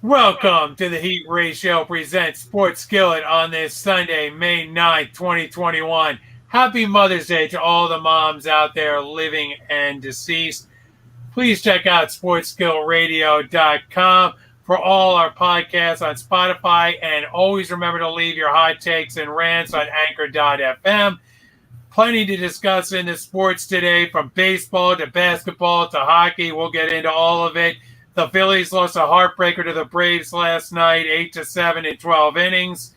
Welcome to the Heat Ratio presents Sports Skillet on this Sunday, May 9th, 2021. Happy Mother's Day to all the moms out there living and deceased. Please check out sportsskilletradio.com for all our podcasts on Spotify, and always remember to leave your hot takes and rants on anchor.fm. Plenty to discuss in the sports today, from baseball to basketball to hockey. We'll get into all of it. The Phillies lost a heartbreaker to the Braves last night, 8-7 in 12 innings.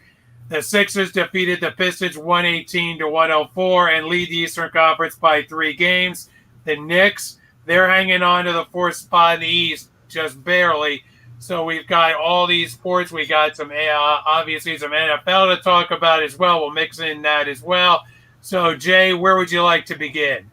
The Sixers defeated the Pistons 118-104 and lead the Eastern Conference by 3 games. The Knicks, they're hanging on to the 4th spot in the East, just barely. So we've got all these sports. We got some, obviously, some NFL to talk about as well. We'll mix in that as well. So, Jay, where would you like to begin?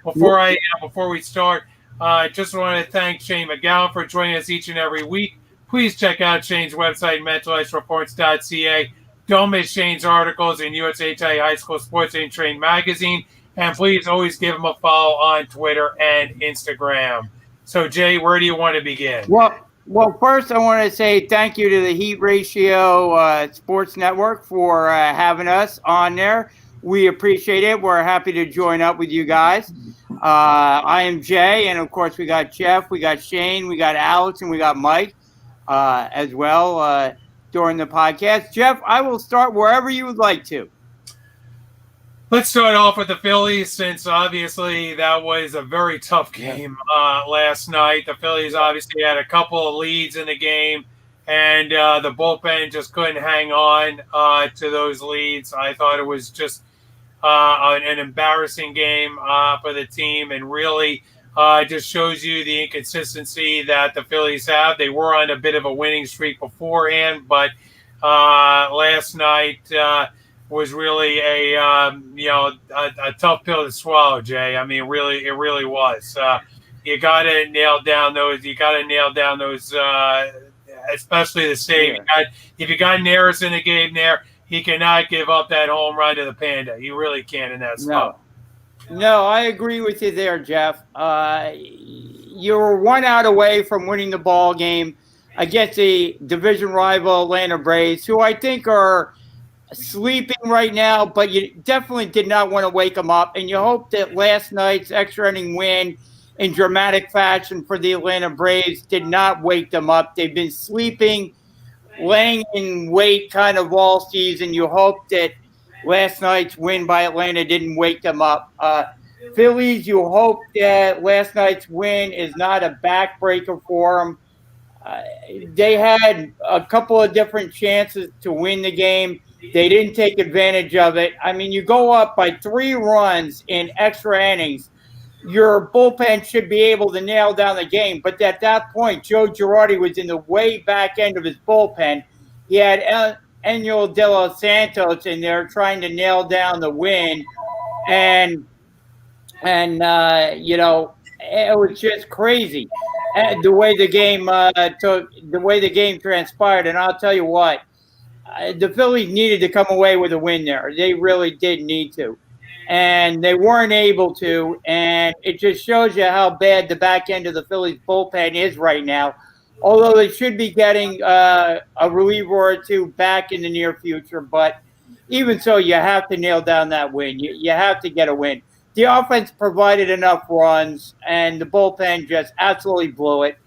Before we start, I just want to thank Shane McGowan for joining us each and every week. Please check out Shane's website, mentalhealthreports.ca. Don't miss Shane's articles in USA Today High School Sports and Train magazine. And please always give him a follow on Twitter and Instagram. So, Jay, where do you want to begin? Well, first I want to say thank you to the Heat Ratio Sports Network for having us on there. We appreciate it. We're happy to join up with you guys. I am Jay, and of course we got Jeff, we got Shane, we got Alex, and we got Mike as well during the podcast. Jeff, I will start wherever you would like to. Let's start off with the Phillies, since obviously that was a very tough game last night. The Phillies obviously had a couple of leads in the game, and the bullpen just couldn't hang on to those leads. I thought it was just an embarrassing game for the team, and really just shows you the inconsistency that the Phillies have. They were on a bit of a winning streak beforehand, but last night was really a tough pill to swallow, Jay. I mean, it really was. You got to nail down those. Especially the save. Yeah. If you got Neris in the game there, he cannot give up that home run to the Panda. He really can't in that spot. No, I agree with you there, Jeff. You were 1 out away from winning the ball game against the division rival Atlanta Braves, who I think are sleeping right now, but you definitely did not want to wake them up. And you hope that last night's extra inning win in dramatic fashion for the Atlanta Braves did not wake them up. They've been sleeping, laying in wait kind of all season. You hope that last night's win by Atlanta didn't wake them up. Phillies, you hope that last night's win is not a backbreaker for them. They had a couple of different chances to win the game. They didn't take advantage of it. I mean, you go up by 3 runs in extra innings. Your bullpen should be able to nail down the game. But at that point, Joe Girardi was in the way back end of his bullpen. He had Enyel De Los Santos in there trying to nail down the win. And it was just crazy the way the game transpired. And I'll tell you what, the Phillies needed to come away with a win there. They really did need to. And they weren't able to, and it just shows you how bad the back end of the Phillies bullpen is right now, although they should be getting a reliever or 2 back in the near future. But even so, you have to nail down that win. You have to get a win. The offense provided enough runs, and the bullpen just absolutely blew it.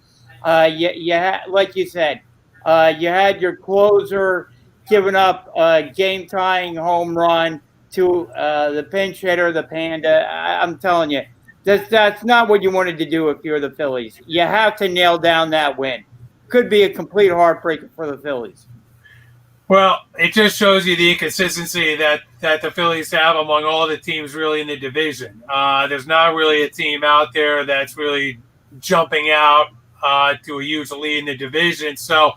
Like you said, you had your closer giving up a game-tying home run to the pinch hitter, the Panda. I'm telling you, that's not what you wanted to do if you're the Phillies. You have to nail down that win. Could be a complete heartbreaker for the Phillies. Well, it just shows you the inconsistency that the Phillies have among all the teams really in the division. There's not really a team out there that's really jumping out to a huge lead in the division. So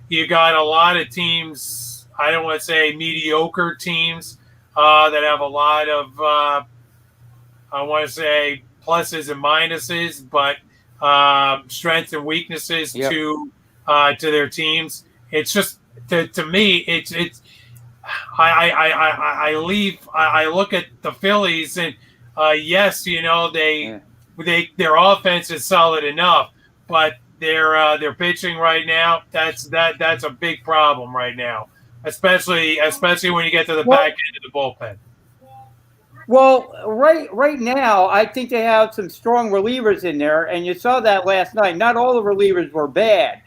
you got a lot of teams, I don't want to say mediocre teams, that have a lot of, I want to say, pluses and minuses, but strengths and weaknesses to their teams. It's just to me, I look at the Phillies, and yes, their offense is solid enough, but their pitching right now, that's a big problem right now, especially when you get to the back end of the bullpen. Well, right now, I think they have some strong relievers in there, and you saw that last night. Not all the relievers were bad,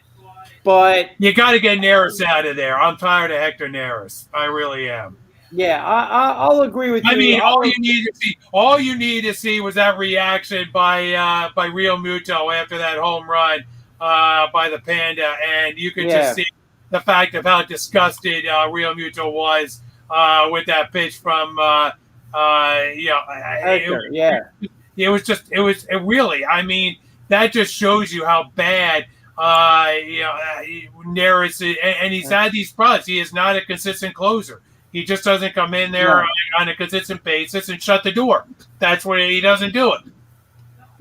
but you got to get Neris out of there. I'm tired of Hector Neris. I really am. Yeah, I'll agree with you. I mean, all you need to see was that reaction by Real Muto after that home run by the Panda, and you could just see the fact of how disgusted Real Muto was with that pitch from it really. I mean, that just shows you how bad Neris is, and he's had these problems. He is not a consistent closer. He just doesn't come in there on a consistent basis and shut the door. That's why he doesn't do it.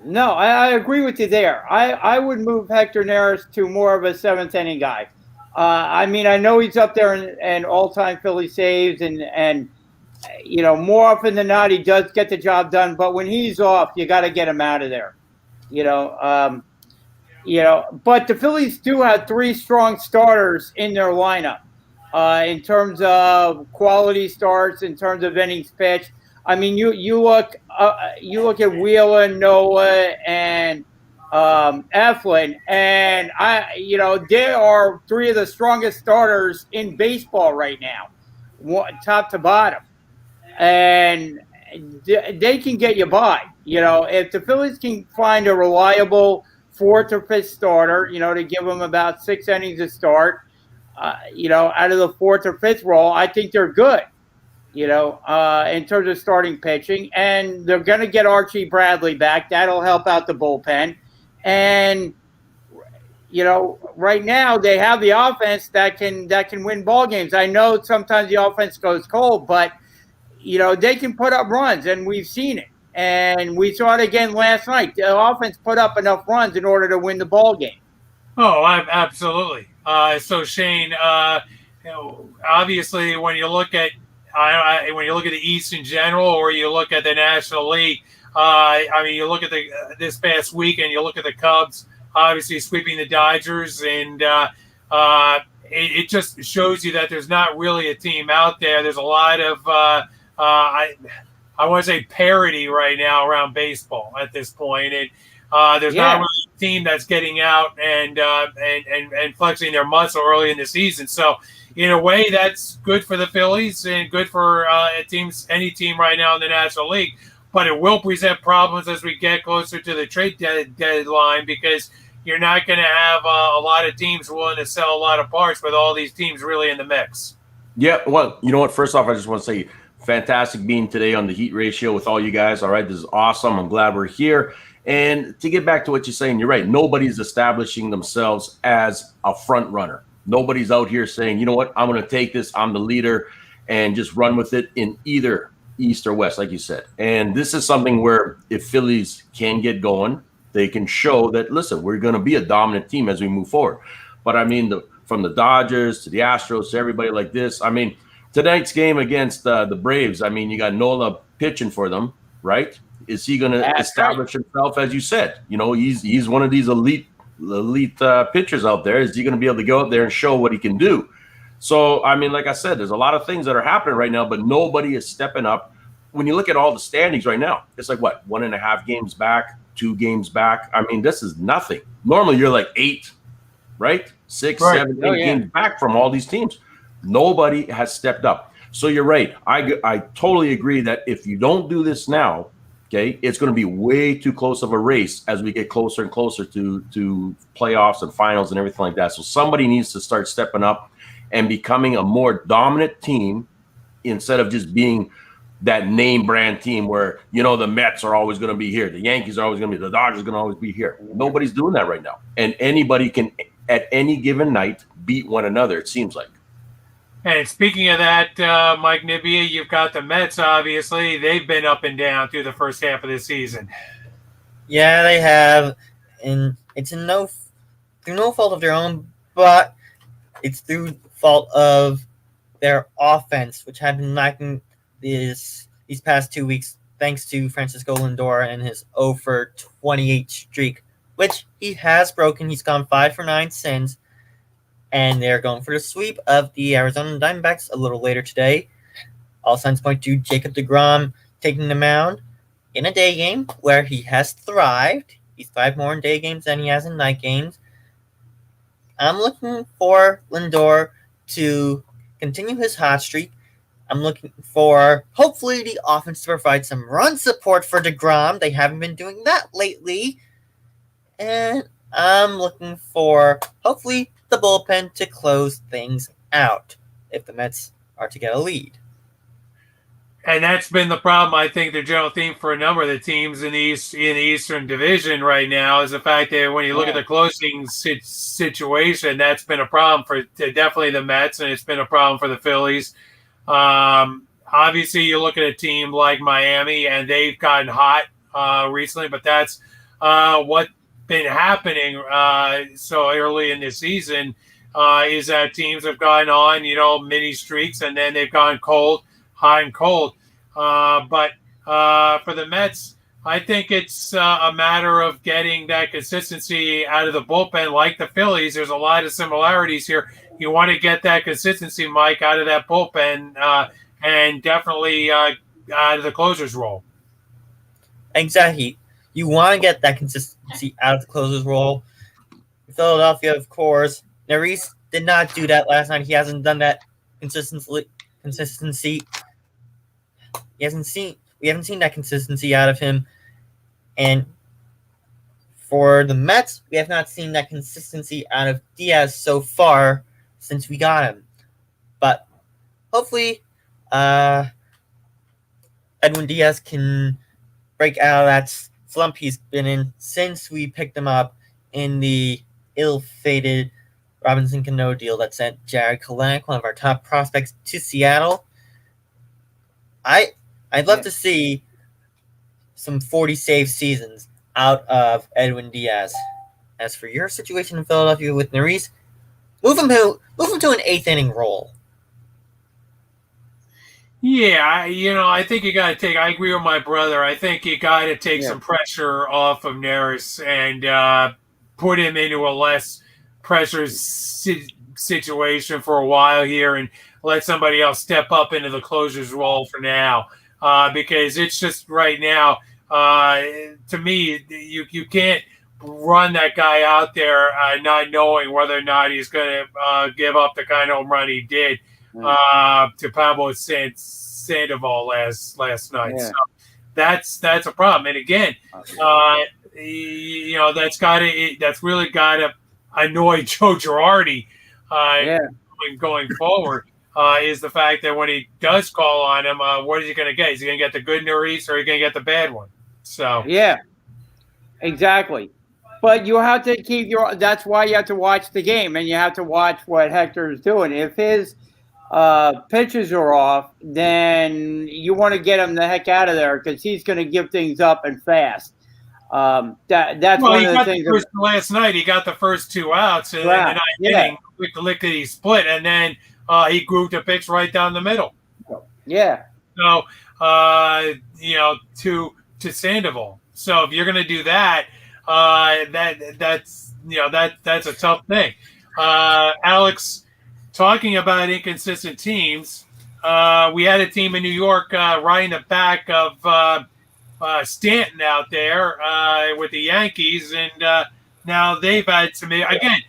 No, I agree with you there. I would move Hector Neris to more of a seventh inning guy. I mean, I know he's up there in all-time Philly saves, and more often than not, he does get the job done. But when he's off, you got to get him out of there. But the Phillies do have three strong starters in their lineup. In terms of quality starts, in terms of innings pitched. I mean, you look at Wheeler, Nola, and Eflin, and they are three of the strongest starters in baseball right now, top to bottom, and they can get you by. If the Phillies can find a reliable fourth or fifth starter, to give them about 6 innings to start. Out of the fourth or fifth role, I think they're good, in terms of starting pitching. And they're going to get Archie Bradley back. That'll help out the bullpen. And, right now they have the offense that can win ball games. I know sometimes the offense goes cold, but, they can put up runs, and we've seen it. And we saw it again last night. The offense put up enough runs in order to win the ball game. Oh, absolutely. So Shane, obviously, when you look at the East in general, or you look at the National League, you look at this past week, and you look at the Cubs, obviously sweeping the Dodgers, and it just shows you that there's not really a team out there. There's a lot of I want to say parity right now around baseball at this point, and there's not really a team that's getting out and flexing their muscle early in the season. So, in a way, that's good for the Phillies and good for any team right now in the National League. But it will present problems as we get closer to the trade deadline, because you're not going to have a lot of teams willing to sell a lot of parts with all these teams really in the mix. Yeah, well, you know what? First off, I just want to say fantastic being today on the Heat Ratio with all you guys. All right, this is awesome. I'm glad we're here. And to get back to what you're saying, you're right. Nobody's establishing themselves as a front runner. Nobody's out here saying, you know what, I'm going to take this, I'm the leader, and just run with it in either East or West, like you said. And this is something where if Phillies can get going, they can show that, listen, we're going to be a dominant team as we move forward. But I mean, from the Dodgers to the Astros to everybody like this, I mean, tonight's game against the Braves, I mean, you got Nola pitching for them, right? Is he going to establish himself, as you said? He's one of these elite pitchers out there. Is he going to be able to go out there and show what he can do? So, I mean, like I said, there's a lot of things that are happening right now, but nobody is stepping up. When you look at all the standings right now, it's like, 1.5 games back, 2 games back? I mean, this is nothing. Normally, you're like 8, right? 6, 7, 8 games back from all these teams. Nobody has stepped up. So you're right. I totally agree that if you don't do this now, okay, it's going to be way too close of a race as we get closer and closer to playoffs and finals and everything like that. So somebody needs to start stepping up and becoming a more dominant team instead of just being that name brand team where, the Mets are always going to be here. The Yankees are always going to be, the Dodgers are going to always be here. Nobody's doing that right now. And anybody can, at any given night, beat one another, it seems like. And speaking of that, Mike Nibbia, you've got the Mets, obviously. They've been up and down through the first half of the season. Yeah, they have. And it's through no fault of their own, but it's through fault of their offense, which had been lacking these past 2 weeks, thanks to Francisco Lindor and his 0 for 28 streak, which he has broken. He's gone 5 for 9 since, and they're going for the sweep of the Arizona Diamondbacks a little later today. All signs point to Jacob deGrom taking the mound in a day game where he has thrived. He's thrived more in day games than he has in night games. I'm looking for Lindor to continue his hot streak. I'm looking for, hopefully, the offense to provide some run support for deGrom. They haven't been doing that lately. And I'm looking for, hopefully, the bullpen to close things out if the Mets are to get a lead. And that's been the problem, I think, the general theme for a number of the teams in the Eastern Division right now is the fact that when you look at the closing situation, that's been a problem for definitely the Mets, and it's been a problem for the Phillies. Obviously, you look at a team like Miami, and they've gotten hot recently, but that's what's been happening so early in the season is that teams have gone on, mini streaks, and then they've gone cold. Hot and cold. But for the Mets, I think it's a matter of getting that consistency out of the bullpen like the Phillies. There's a lot of similarities here. You want to get that consistency, Mike, out of that bullpen and definitely out of the closer's role. Exactly. You want to get that consistency out of the closer's role. Philadelphia, of course. Neris did not do that last night. He hasn't done that consistency. We haven't seen that consistency out of him. And for the Mets, we have not seen that consistency out of Diaz so far since we got him. But hopefully Edwin Diaz can break out of that slump he's been in since we picked him up in the ill-fated Robinson Cano deal that sent Jared Kelenic, one of our top prospects, to Seattle. I'd love to see some 40-save seasons out of Edwin Diaz. As for your situation in Philadelphia with Neris, move him to an 8th-inning role. Yeah, I think you got to take – I agree with my brother. I think you got to take some pressure off of Neris and put him into a less pressure situation for a while here and let somebody else step up into the closer's role for now. Because it's just right now, to me, you can't run that guy out there not knowing whether or not he's going to give up the kind of home run he did to Pablo Sandoval last night. Yeah. So that's a problem. And again, that's really got to annoy Joe Girardi going forward. Is the fact that when he does call on him, what is he going to get? Is he going to get the good Neris or are he going to get the bad one? So yeah, exactly. But you have to keep that's why you have to watch the game and you have to watch what Hector is doing. If his pitches are off, then you want to get him the heck out of there because he's going to give things up and fast. That's one of the things. Last night he got the first 2 outs and then the ninth inning lickety split, and then he grouped a pitch right down the middle. Yeah. So to Sandoval. So if you're going to do that, that's a tough thing. Alex, talking about inconsistent teams, we had a team in New York right in the back of Stanton out there with the Yankees, and now they've had some again.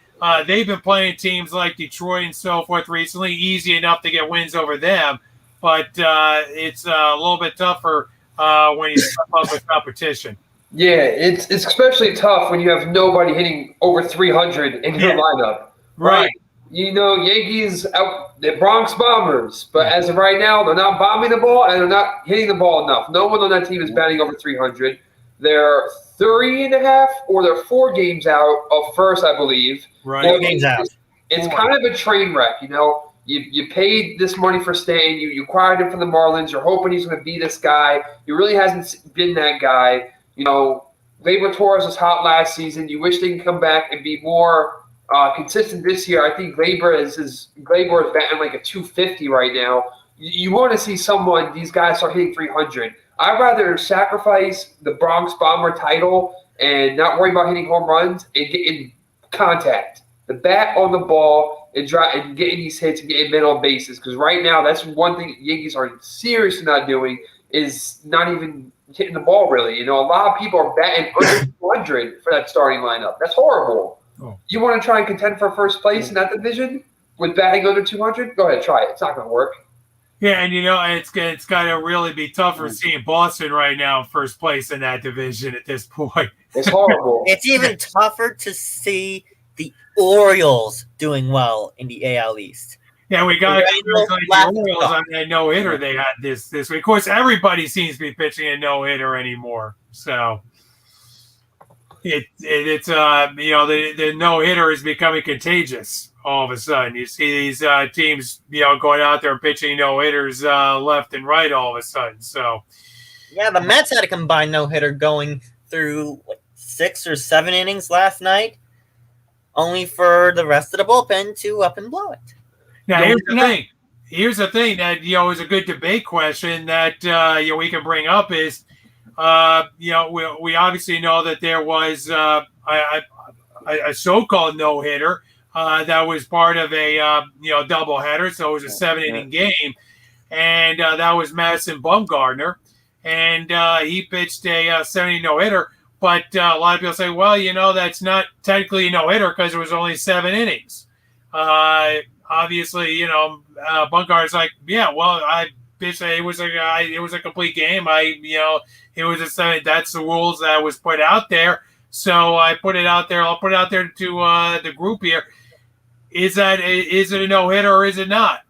They've been playing teams like Detroit and so forth recently, easy enough to get wins over them, but it's a little bit tougher when you step up with competition. Yeah, it's especially tough when you have nobody hitting over 300 in your lineup. Right. Yankees out the Bronx Bombers, but as of right now, they're not bombing the ball and they're not hitting the ball enough. No one on that team is batting over 300. They're 3.5 or they're 4 games out of first, I believe. Right. Well, Games out. It's kind of a train wreck, You paid this money for Stan. You acquired him from the Marlins. You're hoping he's going to be this guy. He really hasn't been that guy. Gleyber Torres was hot last season. You wish they can come back and be more consistent this year. I think Gleyber is batting like a 250 right now. You want to see these guys start hitting 300. I'd rather sacrifice the Bronx Bomber title and not worry about hitting home runs and getting contact, the bat on the ball, and getting these hits and getting men on bases. Because right now, that's one thing the Yankees are seriously not doing, is not even hitting the ball really. A lot of people are batting under 200 for that starting lineup. That's horrible. Oh. You want to try and contend for first place in that division with batting under 200? Go ahead, try it. It's not going to work. Yeah, and it's got to really be tougher seeing Boston right now in first place in that division at this point. It's horrible. It's even tougher to see the Orioles doing well in the AL East. Yeah, we got the Orioles on that no-hitter they had this week. Of course, everybody seems to be pitching a no-hitter anymore. So it's the no-hitter is becoming contagious all of a sudden. You see these teams, going out there and pitching no-hitters left and right all of a sudden. So yeah, the Mets had a combined no-hitter going through 6 or 7 innings last night, only for the rest of the bullpen to up and blow it. Now, here's the thing that, is a good debate question that, we can bring up is, we obviously know that there was a so-called no-hitter that was part of a, doubleheader. So it was a 7-inning game. And that was Madison Bumgarner. And he pitched a 7-inning no-hitter. But a lot of people say, well, that's not technically a no-hitter because it was only 7 innings. Obviously, Bumgarner's like, yeah, well, I pitched. It was a complete game. It was a 7. That's the rules that was put out there. So I put it out there. I'll put it out there to the group here. Is it a no-hitter or is it not?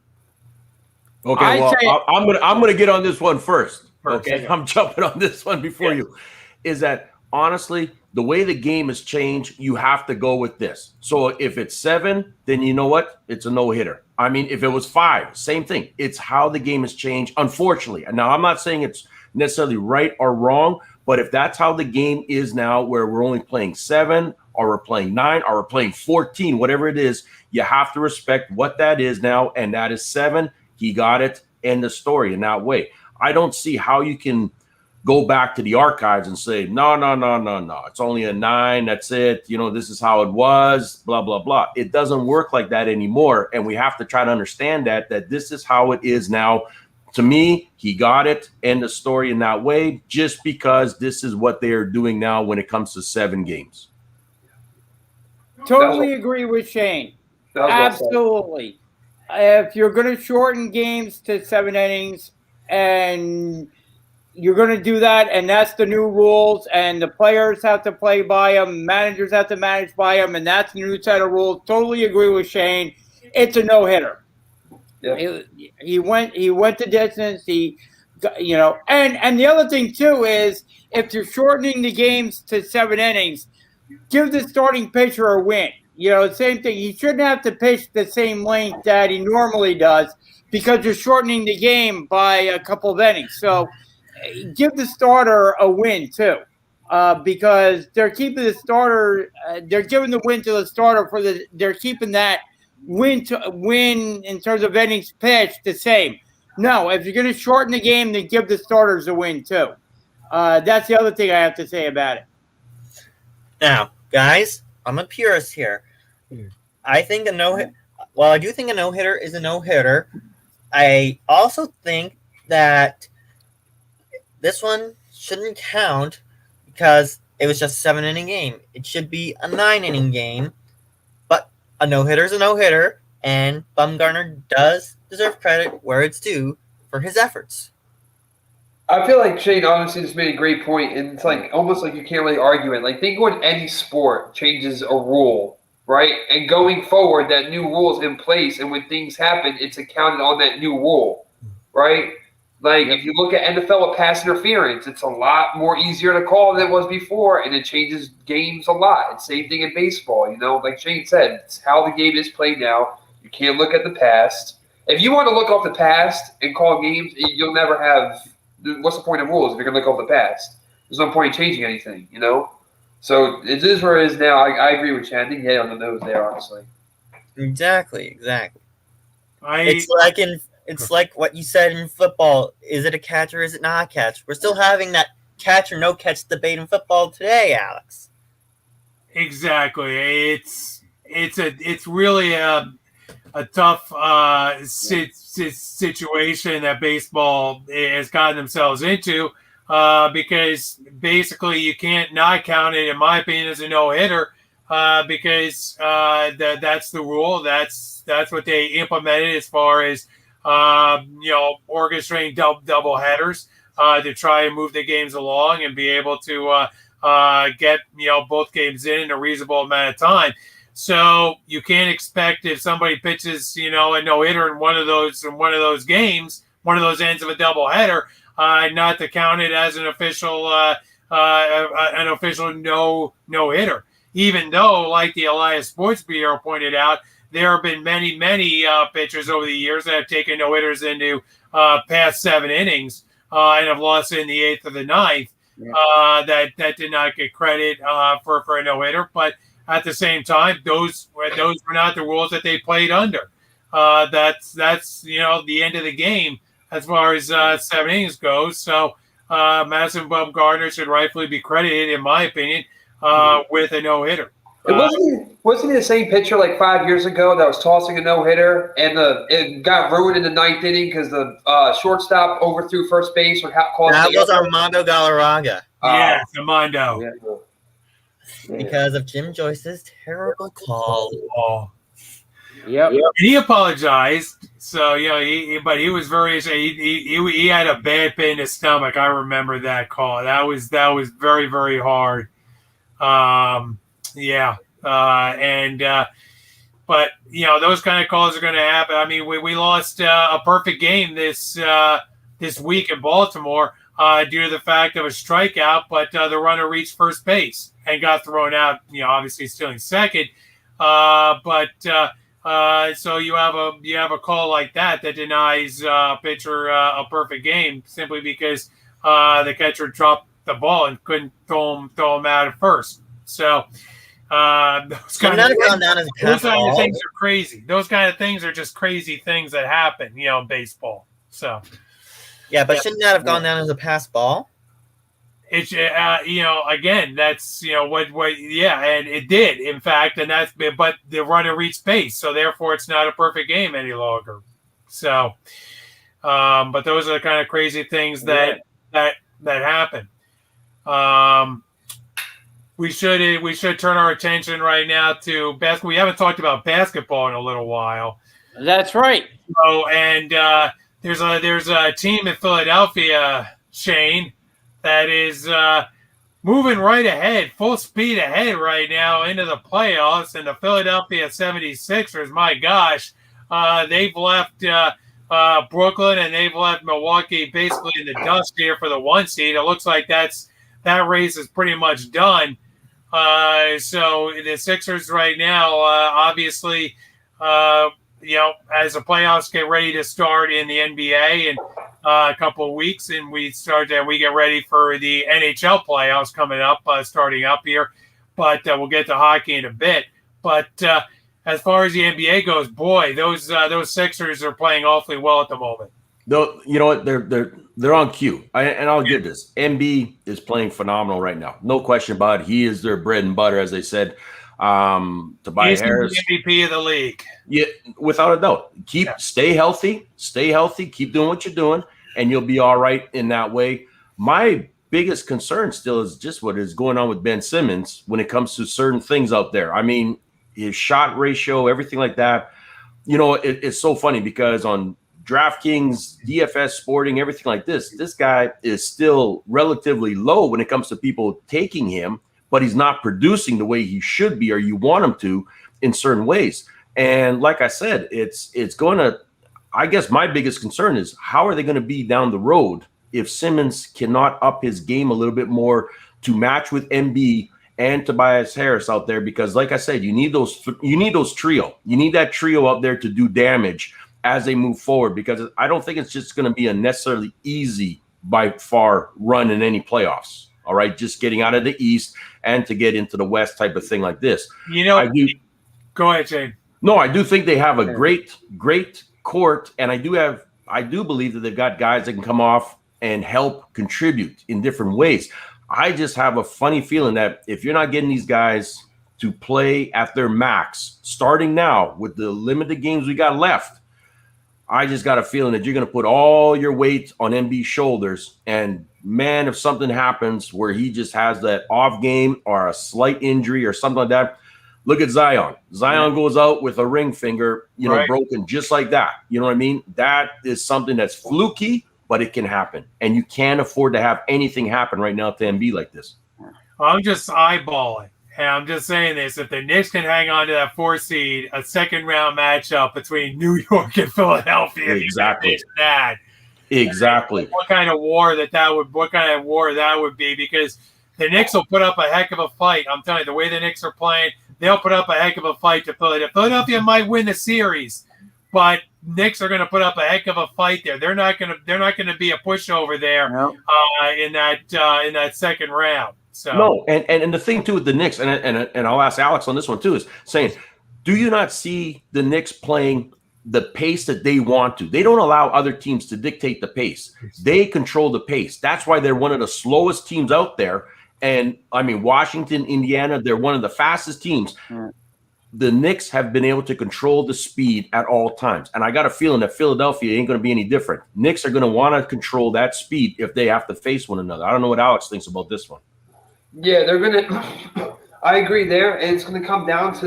Okay, I'm gonna get on this one first. Okay, I'm jumping on this one before you. Is that honestly, the way the game has changed, you have to go with this. So if it's 7, then you know what? It's a no-hitter. I mean, if it was 5, same thing. It's how the game has changed, unfortunately. Now, I'm not saying it's necessarily right or wrong, but if that's how the game is now, where we're only playing 7 or we're playing 9 or we're playing 14, whatever it is, you have to respect what that is now, and that is 7. He got it, end the story in that way. I don't see how you can go back to the archives and say, no, it's only a 9, that's it, this is how it was, blah, blah, blah. It doesn't work like that anymore, and we have to try to understand that this is how it is now. To me, he got it, end the story in that way, just because this is what they are doing now when it comes to 7 games. Totally agree with Shane. Absolutely. If you're going to shorten games to 7 innings and you're going to do that, and that's the new rules, and the players have to play by them, managers have to manage by them, and that's the new set of rules. Totally agree with Shane. It's a no-hitter. Yeah. He went the distance. And the other thing too is if you're shortening the games to 7 innings, give the starting pitcher a win. Same thing. He shouldn't have to pitch the same length that he normally does because you're shortening the game by a couple of innings. So give the starter a win too, because they're keeping the starter. They're giving the win to the starter they're keeping that win in terms of innings pitched the same. No, if you're going to shorten the game, then give the starters a win too. That's the other thing I have to say about it. Now, guys, I'm a purist here. I think while I do think a no-hitter is a no-hitter, I also think that this one shouldn't count because it was just a 7-inning game. It should be a 9-inning game, but a no-hitter is a no-hitter, and Bumgarner does deserve credit where it's due for his efforts. I feel like Shane honestly just made a great point, and it's like almost like you can't really argue it. Like, think when any sport changes a rule, right? And going forward, that new rule is in place, and when things happen, it's accounted on that new rule, right? Like, if you look at NFL with pass interference, it's a lot more easier to call than it was before, and it changes games a lot. It's the same thing in baseball, like Shane said, it's how the game is played now. You can't look at the past. If you want to look off the past and call games, you'll never have – what's the point of rules if you're going to look off the past? There's no point in changing anything, So it is where it is now. I agree with Shane. I think on the nose there, honestly. Exactly. It's like what you said in football. Is it a catch or is it not a catch? We're still having that catch or no catch debate in football today, Alex. Exactly. It's really a tough situation that baseball has gotten themselves into because basically you can't not count it, in my opinion, as a no-hitter because that's the rule. That's what they implemented as far as orchestrating double headers to try and move the games along and be able to get both games in a reasonable amount of time. So you can't expect if somebody pitches a no-hitter in one of those games, one of those ends of a doubleheader, not to count it as an official no-hitter. Even though, like the Elias Sports Bureau pointed out, there have been many pitchers over the years that have taken no-hitters into past 7 innings and have lost in the 8th or the 9th. That did not get credit for a no-hitter, but at the same time, those were not the rules that they played under. That's the end of the game as far as 7 innings goes. So Madison Bumgarner should rightfully be credited, in my opinion, with a no-hitter. Wasn't it the same pitcher like 5 years ago that was tossing a no-hitter and it got ruined in the 9th inning because the shortstop overthrew first base? That was Armando Galarraga. Yes, Armando. Yeah. Because of Jim Joyce's terrible call. Yep. He apologized. So but he was he had a bad pain in his stomach. I remember that call. That was very, very hard. But those kind of calls are going to happen. I mean, we lost a perfect game this week in Baltimore due to the fact of a strikeout, but the runner reached first base and got thrown out. Obviously stealing second. So you have a call like that denies a pitcher a perfect game simply because the catcher dropped the ball and couldn't throw him out at first. So those kind of things are crazy. Those kind of things are just crazy things that happen, in baseball. So shouldn't that have gone down as a pass ball? It's again, that's and it did, in fact, and but the runner reached base, so therefore it's not a perfect game any longer. So, but those are the kind of crazy things that happen. We should turn our attention right now to basketball. We haven't talked about basketball in a little while. That's right. So, and there's a team in Philadelphia, Shane, that is moving right ahead, full speed ahead right now into the playoffs. And the Philadelphia 76ers, my gosh, they've left Brooklyn and they've left Milwaukee basically in the dust here for the 1 seed. It looks like that race is pretty much done. So the Sixers right now, obviously, as the playoffs get ready to start in the NBA in a couple of weeks, and we get ready for the NHL playoffs coming up, starting up here. But we'll get to hockey in a bit. But as far as the NBA goes, boy, those Sixers are playing awfully well at the moment. Though, you know what? They're on cue. And I'll give this. MB is playing phenomenal right now. No question about it. He is their bread and butter, as they said. Tobias Harris, the MVP of the league. Yeah, without a doubt. Stay healthy. Keep doing what you're doing, and you'll be all right in that way. My biggest concern still is just what is going on with Ben Simmons when it comes to certain things out there. I mean, his shot ratio, everything like that. It's so funny because on DraftKings, DFS Sporting, everything like this guy is still relatively low when it comes to people taking him, but he's not producing the way he should be or you want him to in certain ways. And like I said, it's going to, I guess my biggest concern is how are they going to be down the road if Simmons cannot up his game a little bit more to match with MB and Tobias Harris out there? Because like I said, you need those trio. You need that trio out there to do damage as they move forward, because I don't think it's just going to be a necessarily easy by far run in any playoffs. All right, just getting out of the East and to get into the West type of thing like this. Go ahead, Shane. No, I do think they have a great court, and I do believe that they've got guys that can come off and help contribute in different ways. I just have a funny feeling that if you're not getting these guys to play at their max, starting now with the limited games we got left, I just got a feeling that you're going to put all your weight on MB's shoulders. And man, if something happens where he just has that off game or a slight injury or something like that, look at Zion. Zion goes out with a ring finger, broken just like that. You know what I mean? That is something that's fluky, but it can happen. And you can't afford to have anything happen right now to MB like this. I'm just eyeballing. And I'm just saying this, if the Knicks can hang on to that 4 seed, a second-round matchup between New York and Philadelphia. Exactly. That. Exactly. What kind of war that would be, because the Knicks will put up a heck of a fight. I'm telling you, the way the Knicks are playing, they'll put up a heck of a fight to Philadelphia. Philadelphia might win the series, but Knicks are going to put up a heck of a fight there. They're not going to be a pushover there in that second round. So. No, and the thing too with the Knicks, and I'll ask Alex on this one too, is saying, do you not see the Knicks playing the pace that they want to? They don't allow other teams to dictate the pace. They control the pace. That's why they're one of the slowest teams out there. And I mean, Washington, Indiana, they're one of the fastest teams. The Knicks have been able to control the speed at all times. And I got a feeling that Philadelphia ain't going to be any different. Knicks are going to want to control that speed if they have to face one another. I don't know what Alex thinks about this one. Yeah, they're gonna. I agree there, and it's gonna come down to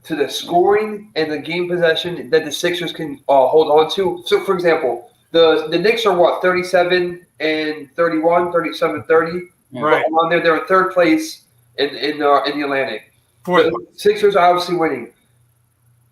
the scoring and the game possession that the Sixers can hold on to. So, for example, the Knicks are what, 37 and 31, 37 and 30. Right. On there, they're in third place in the Atlantic. The Sixers are obviously winning.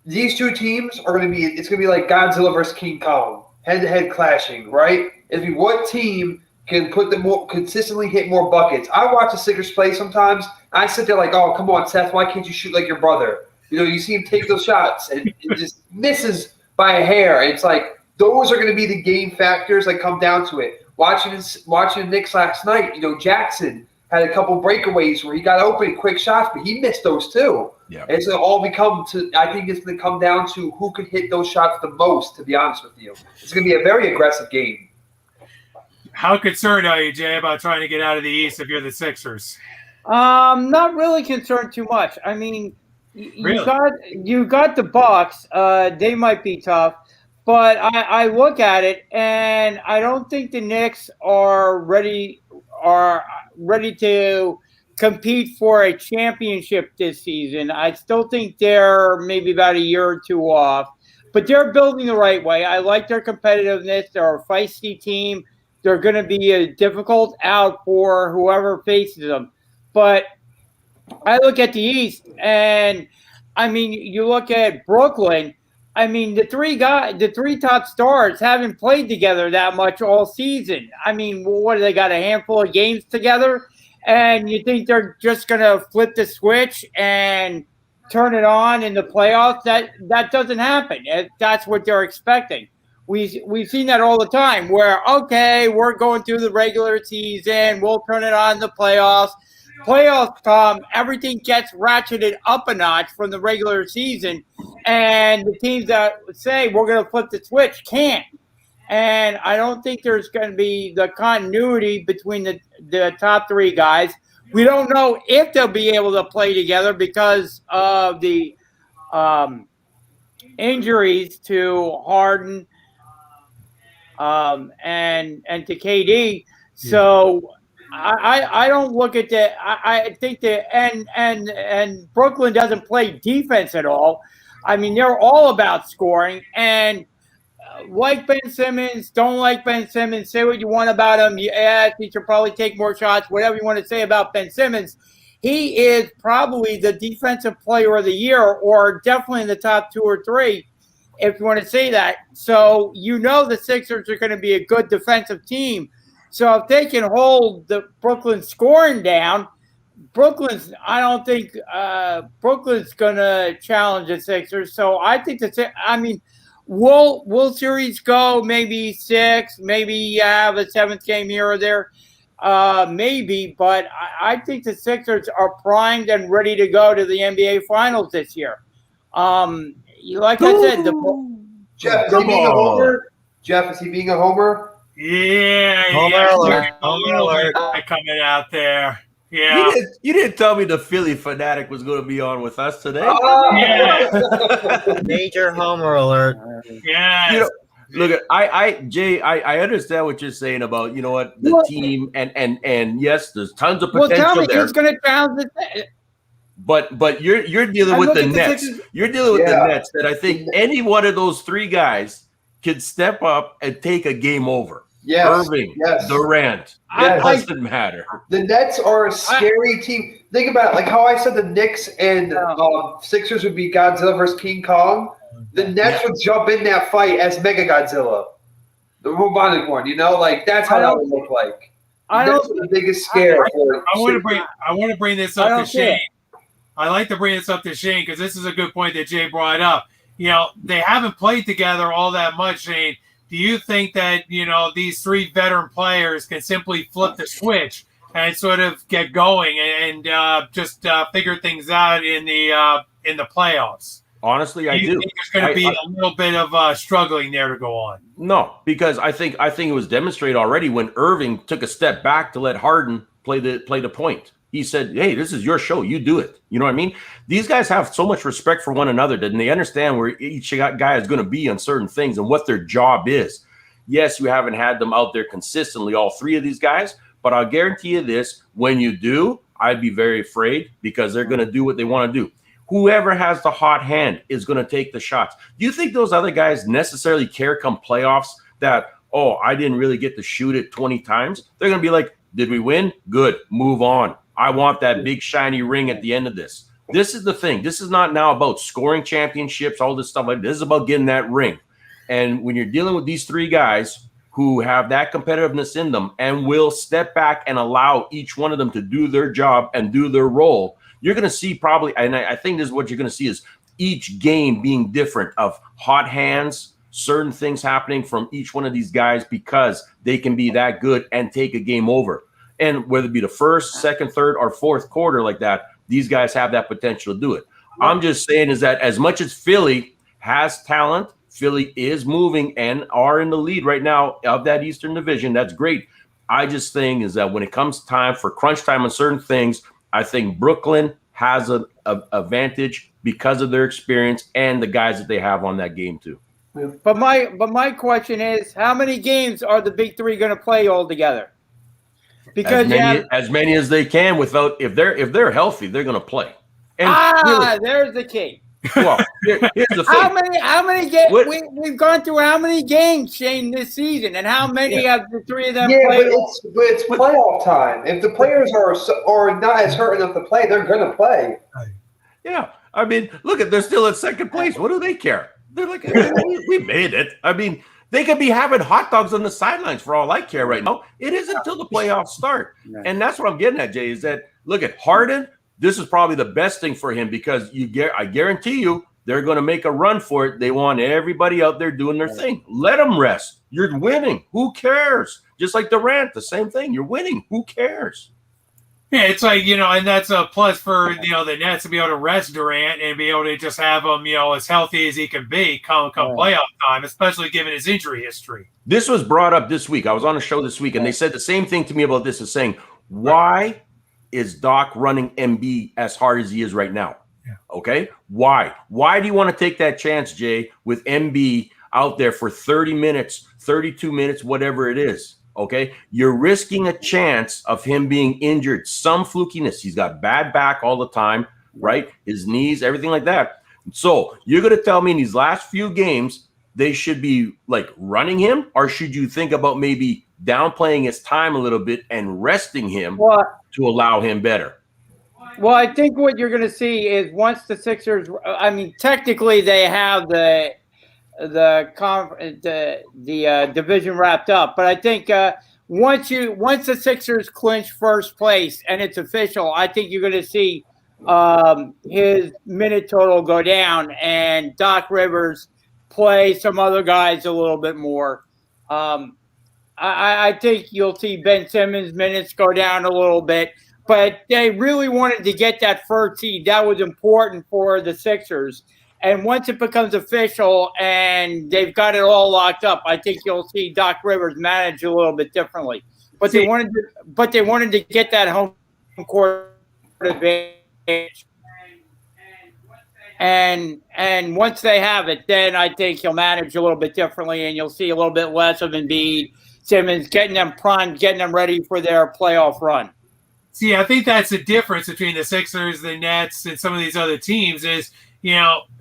These two teams are gonna be. It's gonna be like Godzilla versus King Kong, head-to-head clashing, right? It'll be what team can consistently hit more buckets. I watch the Sixers play sometimes. I sit there like, oh, come on, Seth, why can't you shoot like your brother? You see him take those shots, and it just misses by a hair. And it's like those are going to be the game factors that come down to it. Watching the Knicks last night, Jackson had a couple breakaways where he got open, quick shots, but he missed those too. Yeah. And it's going to all I think it's going to come down to who could hit those shots the most, to be honest with you. It's going to be a very aggressive game. How concerned are you, Jay, about trying to get out of the East if you're the Sixers? Not really concerned too much. I mean, you got the Bucks. They might be tough, but I look at it and I don't think the Knicks are ready to compete for a championship this season. I still think they're maybe about a year or two off, but they're building the right way. I like their competitiveness. They're a feisty team. They're going to be a difficult out for whoever faces them. But I look at the East, and, I mean, you look at Brooklyn. I mean, the three top stars haven't played together that much all season. I mean, what, they got a handful of games together? And you think they're just going to flip the switch and turn it on in the playoffs? That doesn't happen. That's what they're expecting. We've seen that all the time where, okay, we're going through the regular season, we'll turn it on in the playoffs. Playoffs come, everything gets ratcheted up a notch from the regular season, and the teams that say we're going to flip the switch can't. And I don't think there's going to be the continuity between the top three guys. We don't know if they'll be able to play together because of the injuries to Harden and to KD. So I don't look at that. I think that and Brooklyn doesn't play defense at all. I mean, they're all about scoring, and like Ben Simmons, don't like Ben Simmons, say what you want about him. Yeah, he should probably take more shots, whatever you want to say about Ben Simmons. He is probably the defensive player of the year, or definitely in the top 2 or 3, if you want to say that. So the Sixers are going to be a good defensive team. So if they can hold the Brooklyn scoring down, I don't think Brooklyn's going to challenge the Sixers. So I think will series go maybe 6, maybe have a 7th game here or there, maybe. But I think the Sixers are primed and ready to go to the NBA Finals this year. Like I said, Jeff, is he being a homer? Yeah. Homer alert. Homer alert. Coming out there. Yeah. You didn't tell me the Philly fanatic was going to be on with us today. Major Homer alert. Yes. Look, Jay, I understand what you're saying about the team and yes, there's tons of potential tell me, there. he's going to challenge the. But you're dealing with the Nets. You're dealing with the Nets that I think any one of those three guys could step up and take a game over. Yes, Irving, yes. Durant. Yes. It doesn't matter. The Nets are a scary team. Think about it, like how I said the Knicks and Sixers would be Godzilla versus King Kong. The Nets would jump in that fight as Mega Godzilla, the robotic one. Like that's how that would look like. That's the biggest scare. I want to bring this up to Shane. I like to bring this up to Shane because this is a good point that Jay brought up. They haven't played together all that much, Shane. Do you think that, these three veteran players can simply flip the switch and sort of get going and just figure things out in the playoffs? Honestly, I do. Think there's going to be a little bit of struggling there to go on? No, because I think it was demonstrated already when Irving took a step back to let Harden play the point. He said, hey, this is your show. You do it. You know what I mean? These guys have so much respect for one another that they understand where each guy is going to be on certain things and what their job is. Yes, you haven't had them out there consistently, all three of these guys, but I'll guarantee you this, when you do, I'd be very afraid because they're going to do what they want to do. Whoever has the hot hand is going to take the shots. Do you think those other guys necessarily care come playoffs that, I didn't really get to shoot it 20 times? They're going to be like, did we win? Good. Move on. I want that big shiny ring at the end of this. This is the thing. This is not now about scoring championships, all this stuff like this. This is about getting that ring. And when you're dealing with these three guys who have that competitiveness in them and will step back and allow each one of them to do their job and do their role, you're going to see probably, and I think this is what you're going to see, is each game being different of hot hands, certain things happening from each one of these guys because they can be that good and take a game over. And whether it be the first, second, third, or fourth quarter like that, these guys have that potential to do it. I'm just saying is that as much as Philly has talent, Philly is moving and are in the lead right now of that Eastern Division. That's great. I just think is that when it comes time for crunch time on certain things, I think Brooklyn has an advantage because of their experience and the guys that they have on that game too. But my question is, how many games are the big three going to play all together? Because as many as they can without if they're healthy, they're going to play. And there's the key. Well, here's the thing. How many games we've gone through? How many games, Shane, this season, and how many of the three of them played? But it's playoff time. If the players are not as hurt enough to play, they're going to play. Yeah, I mean, look they're still at second place. What do they care? They're like, we made it. I mean, they could be having hot dogs on the sidelines for all I care right now. It isn't until the playoffs start. And that's what I'm getting at, Jay, is that, look at Harden. This is probably the best thing for him because I guarantee you they're going to make a run for it. They want everybody out there doing their thing. Let them rest. You're winning. Who cares? Just like Durant, the same thing. You're winning. Who cares? Yeah, it's like, and that's a plus for, the Nets to be able to rest Durant and be able to just have him, as healthy as he can be come playoff time, especially given his injury history. This was brought up this week. I was on a show this week, and they said the same thing to me about this, is saying, why is Doc running MB as hard as he is right now? Yeah. Okay? Why? Why do you want to take that chance, Jay, with MB out there for 30 minutes, 32 minutes, whatever it is? Okay, you're risking a chance of him being injured, some flukiness. He's got bad back all the time, right? His knees, everything like that. So you're going to tell me in these last few games, they should be like running him, or should you think about maybe downplaying his time a little bit and resting him to allow him better? Well, I think what you're going to see is once the Sixers, technically they have the division wrapped up, but I think once the Sixers clinch first place and it's official, I think you're going to see his minute total go down and Doc Rivers play some other guys a little bit more. I think you'll see Ben Simmons' minutes go down a little bit, but they really wanted to get that first seed. That was important for the Sixers. And once it becomes official and they've got it all locked up, I think you'll see Doc Rivers manage a little bit differently. But they wanted to get that home court advantage. And once they have it, then I think he'll manage a little bit differently, and you'll see a little bit less of Embiid, Simmons getting them primed, getting them ready for their playoff run. See, I think that's the difference between the Sixers, the Nets, and some of these other teams is,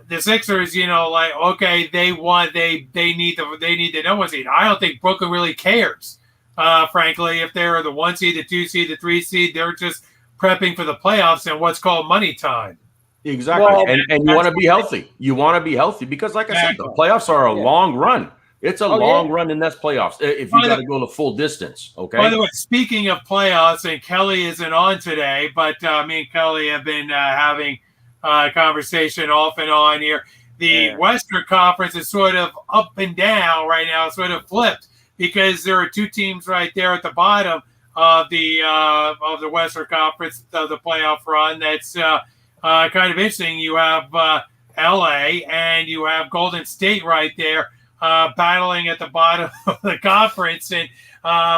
the Sixers, like, okay, they won, they need the number one seed. I don't think Brooklyn really cares, frankly, if they're the 1 seed, the 2 seed, the 3 seed. They're just prepping for the playoffs and what's called money time. Exactly. Well, and you want to be healthy. You want to be healthy because, like I said, the playoffs are a long run. It's a long run in this playoffs if you got to go the full distance. Okay. By the way, speaking of playoffs, and Kelly isn't on today, but me and Kelly have been having a conversation off and on here. The Western Conference is sort of up and down right now, sort of flipped, because there are 2 teams right there at the bottom of the Western Conference of the playoff run. That's kind of interesting. You have LA and you have Golden State right there battling at the bottom of the conference, and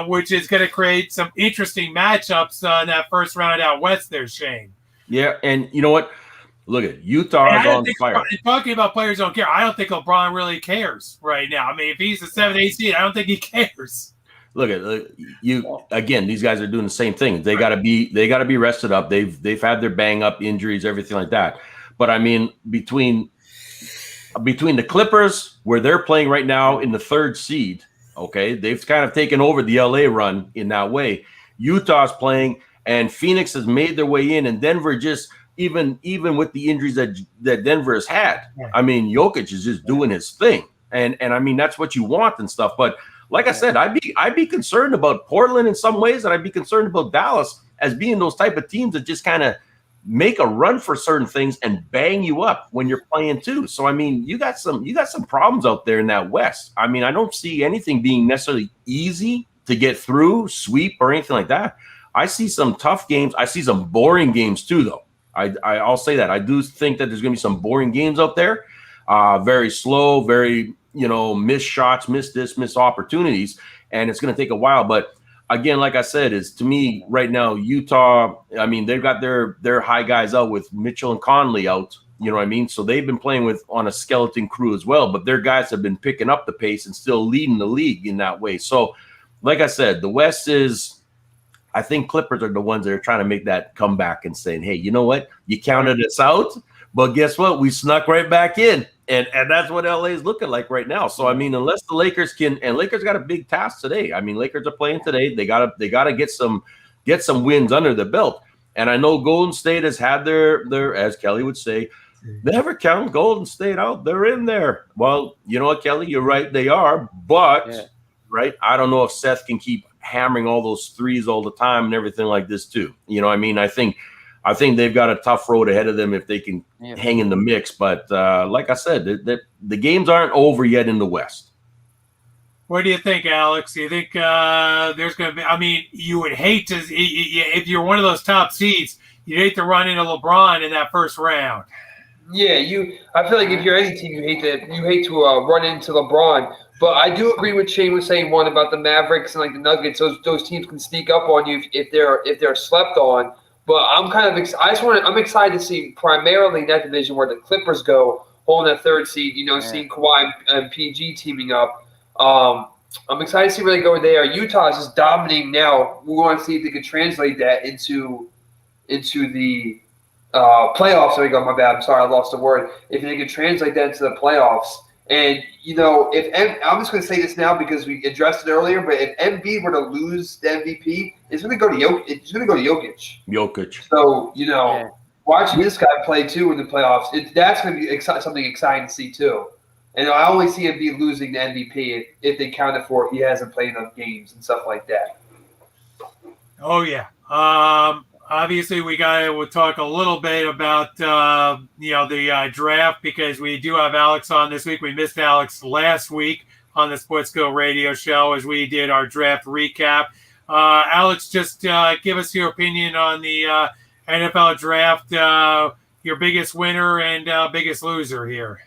which is going to create some interesting matchups in that first round out west there, Shane. Yeah, and you know what? Look at Utah is on fire. Talking about players don't care, I don't think LeBron really cares right now. I mean, if he's a 7, 8 seed, I don't think he cares. Look at you again. These guys are doing the same thing. They got to be rested up. They've had their bang up injuries, everything like that. But I mean, between the Clippers, where they're playing right now in the 3rd seed, okay, they've kind of taken over the LA run in that way. Utah's playing, and Phoenix has made their way in, and Denver just even with the injuries that Denver has had. I mean, Jokic is just doing his thing, and I mean that's what you want and stuff. But like I said, I'd be concerned about Portland in some ways, and I'd be concerned about Dallas as being those type of teams that just kind of make a run for certain things and bang you up when you're playing too. So I mean, you got some problems out there in that West. I mean, I don't see anything being necessarily easy to get through, sweep or anything like that. I see some tough games. I see some boring games too, though. I'll say that. I do think that there's going to be some boring games out there. Very slow, very, missed shots, missed opportunities, and it's going to take a while. But again, like I said, is to me right now, Utah, I mean, they've got their high guys out with Mitchell and Conley out, you know what I mean? So they've been playing on a skeleton crew as well, but their guys have been picking up the pace and still leading the league in that way. So like I said, the West is, I think Clippers are the ones that are trying to make that comeback and saying, hey, you know what? You counted us out, but guess what? We snuck right back in. And that's what LA is looking like right now. So I mean, unless the Lakers can, and Lakers got a big task today. I mean, Lakers are playing today. They gotta get some wins under the belt. And I know Golden State has had their as Kelly would say, never count Golden State out. They're in there. Well, you know what, Kelly, you're right. They are, but right, I don't know if Seth can keep hammering all those threes all the time and everything like this too. You know what I mean? I think they've got a tough road ahead of them if they can hang in the mix. But like I said, the games aren't over yet in the West. What do you think, Alex? Do you think there's going to be – I mean, you would hate to – if you're one of those top seeds, you'd hate to run into LeBron in that first round. Yeah, I feel like if you're any team, you hate to run into LeBron. But I do agree with Shane was saying one about the Mavericks and like the Nuggets. Those teams can sneak up on you if they're slept on. But I'm kind of I'm excited to see primarily in that division where the Clippers go, holding that 3rd seed. Seeing Kawhi and PG teaming up. I'm excited to see where they go there. Utah is just dominating now. We want to see if they can translate that into the playoffs. There we go. My bad. I'm sorry, I lost the word. If they can translate that into the playoffs. And, I'm just going to say this now because we addressed it earlier, but if Embiid were to lose the MVP, it's going to go to Jokic. Jokic. So, watching this guy play, too, in the playoffs, that's going to be something exciting to see, too. And I only see Embiid losing the MVP if they count it for he hasn't played enough games and stuff like that. Oh, yeah. Obviously, we'll talk a little bit about the draft because we do have Alex on this week. We missed Alex last week on the Sports Skillet radio show as we did our draft recap. Alex, just give us your opinion on the NFL draft. your biggest winner and biggest loser here?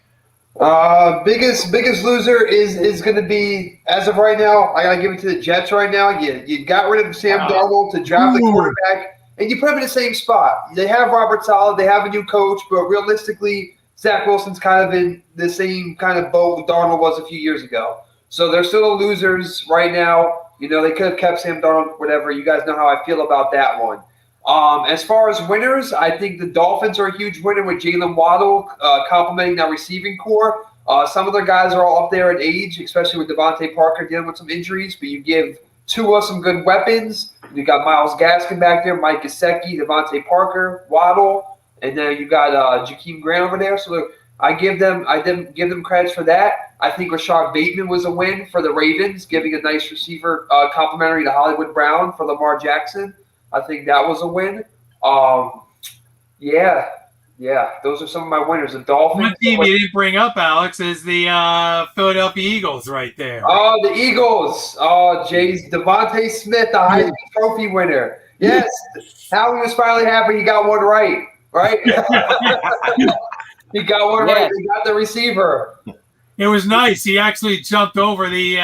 Biggest loser is going to be, as of right now, I got to give it to the Jets right now. You got rid of Sam Darnold to draft the quarterback, and you put him in the same spot. They have Robert Saleh, they have a new coach, but realistically, Zach Wilson's kind of in the same kind of boat Darnold was a few years ago. So they're still the losers right now. You know, they could have kept Sam Darnold, whatever. You guys know how I feel about that one. As far as winners, I think the Dolphins are a huge winner with Jalen Waddle complementing that receiving core. Some of their guys are all up there in age, especially with Devontae Parker dealing with some injuries, but you give Tua some good weapons. You got Myles Gaskin back there, Mike Gesicki, Devontae Parker, Waddle, and then you got Jakeem Grant over there. So I give them credits for that. I think Rashad Bateman was a win for the Ravens, giving a nice receiver complimentary to Hollywood Brown for Lamar Jackson. I think that was a win. Yeah, those are some of my winners. The Dolphins. One team you didn't bring up, Alex, is the Philadelphia Eagles right there. Oh, the Eagles. Oh, Jay's Devontae Smith, the Heisman Trophy winner. Yes, Howie was finally happy he got one right? He got one right. He got the receiver. It was nice. He actually jumped over the,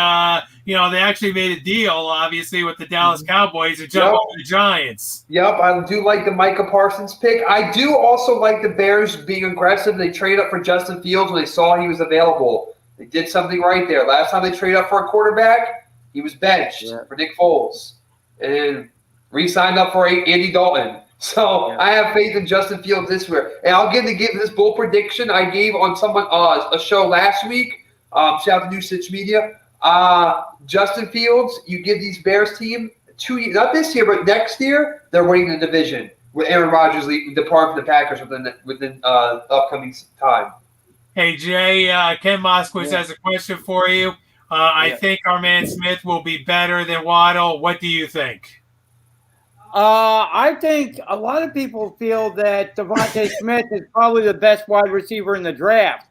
they actually made a deal, obviously, with the Dallas Cowboys to jump over the Giants. Yep, I do like the Micah Parsons pick. I do also like the Bears being aggressive. They traded up for Justin Fields when they saw he was available. They did something right there. Last time they traded up for a quarterback, he was benched for Nick Foles. And re-signed up for Andy Dalton. So I have faith in Justin Fields this year. And I'll give this bold prediction I gave on a show last week. Shout out to New Stitch Media. Justin Fields, you give these Bears team 2 years, not this year, but next year, they're winning the division with Aaron Rodgers departing from the Packers within upcoming time. Hey, Jay, Ken Moskowitz has a question for you. I think our man Smith will be better than Waddle. What do you think? I think a lot of people feel that Devontae Smith is probably the best wide receiver in the draft.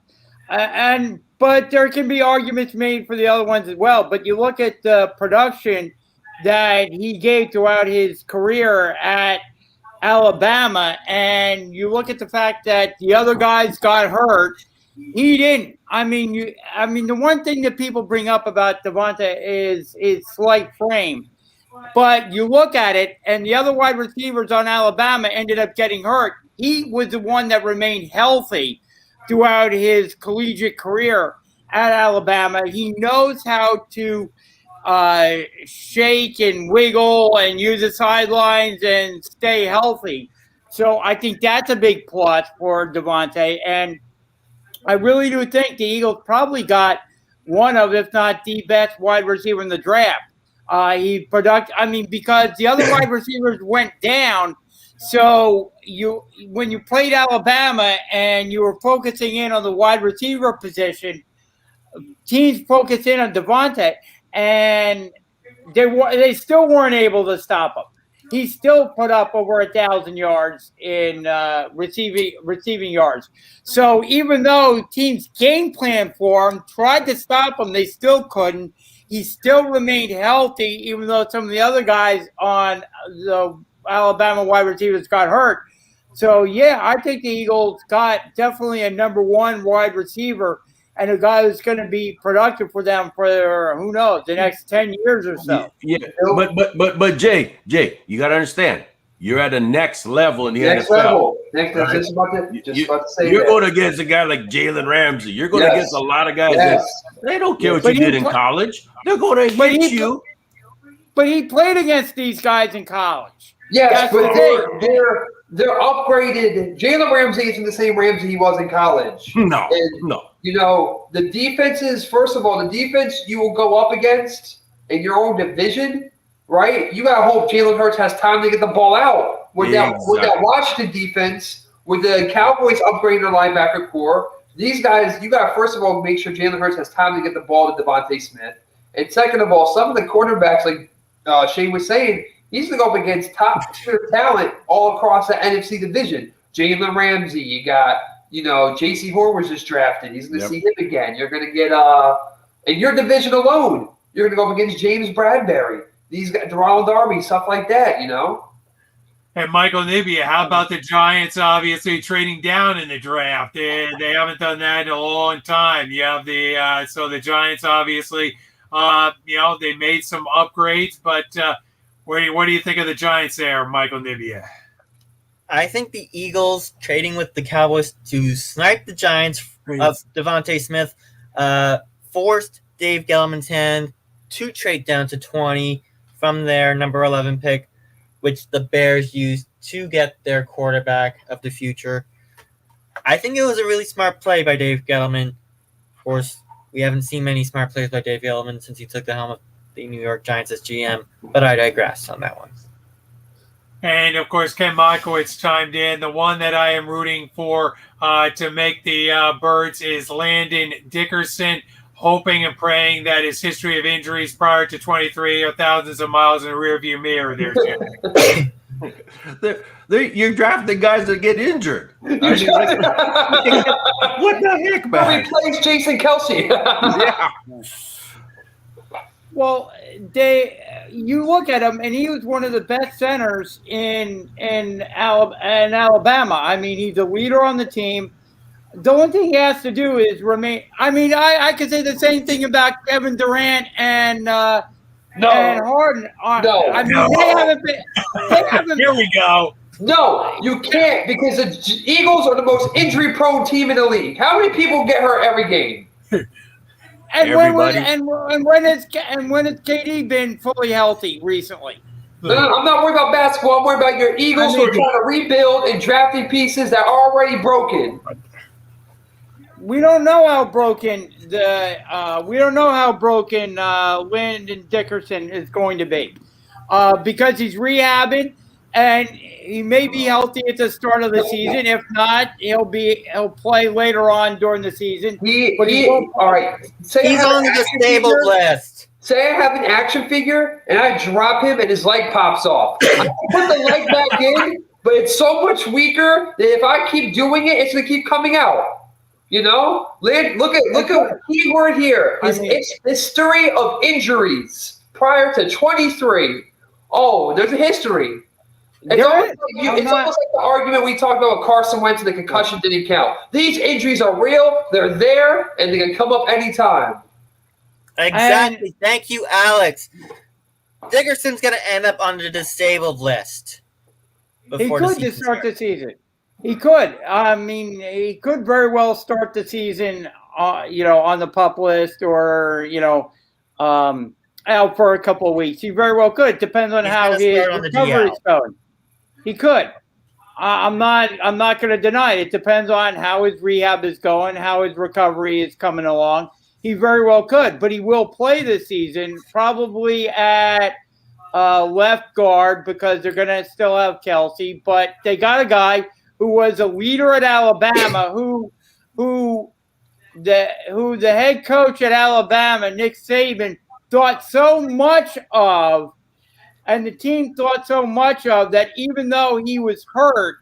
But there can be arguments made for the other ones as well. But you look at the production that he gave throughout his career at Alabama, and you look at the fact that the other guys got hurt. He didn't. I mean, the one thing that people bring up about Devontae is slight frame. But you look at it, and the other wide receivers on Alabama ended up getting hurt. He was the one that remained healthy throughout his collegiate career at Alabama. He knows how to shake and wiggle and use the sidelines and stay healthy. So I think that's a big plus for Devontae. And I really do think the Eagles probably got one of, if not the best wide receiver in the draft. Because the other wide receivers went down. So when you played Alabama and you were focusing in on the wide receiver position, teams focused in on Devontae, and they still weren't able to stop him. He still put up over 1,000 yards in receiving yards. So even though teams game plan for him, tried to stop him, they still couldn't. He still remained healthy, even though some of the other guys on the Alabama wide receivers got hurt. So, I think the Eagles got definitely a number one wide receiver and a guy who's going to be productive for them for, who knows, the next 10 years or so. Yeah, but Jay, you got to understand. You're at the next level in the next NFL. Level. Just about to say you're that. going against a guy like Jalen Ramsey. You're going against a lot of guys that they don't care what you did in college. They're going to hit you. But he played against these guys in college. Yes, but they're upgraded. Jalen Ramsey isn't the same Ramsey he was in college. No. You know, the defenses, first of all, the defense you will go up against in your own division, right? You got to hope Jalen Hurts has time to get the ball out. With that Washington defense, with the Cowboys upgrading their linebacker core, these guys, you got to first of all make sure Jalen Hurts has time to get the ball to Devontae Smith. And second of all, some of the quarterbacks, like Shane was saying, he's going to go up against top-tier talent all across the NFC division. Jalen Ramsey, you got, J.C. Horn was just drafted. He's going to see him again. You're going to get in your division alone, you're going to go up against James Bradbury. These guys, Ronald Darby, stuff like that, And Michael Nibia, how about the Giants obviously trading down in the draft? They haven't done that in a long time. You have so the Giants obviously, they made some upgrades, but what do you think of the Giants there, Michael Nibia? I think the Eagles trading with the Cowboys to snipe the Giants of Devontae Smith forced Dave Gettleman's hand to trade down to 20 from their number 11 pick, which the Bears used to get their quarterback of the future. I think it was a really smart play by Dave Gettleman. Of course, we haven't seen many smart plays by Dave Gettleman since he took the helm of the New York Giants as GM, but I digress on that one. And, of course, Ken Mockowitz chimed in. The one that I am rooting for to make the Birds is Landon Dickerson, hoping and praying that his history of injuries prior to 23 are thousands of miles in the rearview mirror there, Jim. You're drafting guys that get injured. What the heck, man? Replace Jason Kelsey. Yeah. Well, you look at him, and he was one of the best centers in Alabama. I mean, he's a leader on the team. The only thing he has to do is remain. I mean, I could say the same thing about Kevin Durant and Harden. I mean, they haven't been. Here we go. No, you can't, because the Eagles are the most injury-prone team in the league. How many people get hurt every game? And when has KD been fully healthy recently? No, I'm not worried about basketball. I'm worried about your Eagles who are trying to rebuild and drafting pieces that are already broken. We don't know how broken Landon Dickerson is going to be, because he's rehabbing, and he may be healthy at the start of the season. If not, he'll play later on during the season. All right. He's on the disabled list. Say I have an action figure and I drop him and his leg pops off. I put the leg back in, but it's so much weaker that if I keep doing it, it's going to keep coming out. You know, look at the key word here. It's history of injuries prior to 23. Oh, there's a history. It's almost like the argument we talked about with Carson Wentz and the concussion didn't count. These injuries are real. They're there, and they can come up anytime. Exactly. Thank you, Alex. Dickerson's going to end up on the disabled list. He could to start the season. He could. I mean, he could very well start the season, on the PUP list or, out for a couple of weeks. He very well could. Depends on how his recovery is going. He could. I'm not going to deny it. It depends on how his rehab is going, how his recovery is coming along. He very well could, but he will play this season probably at left guard because they're going to still have Kelsey. But they got a guy who was a leader at Alabama, who the head coach at Alabama, Nick Saban, thought so much of, and the team thought so much of, that even though he was hurt,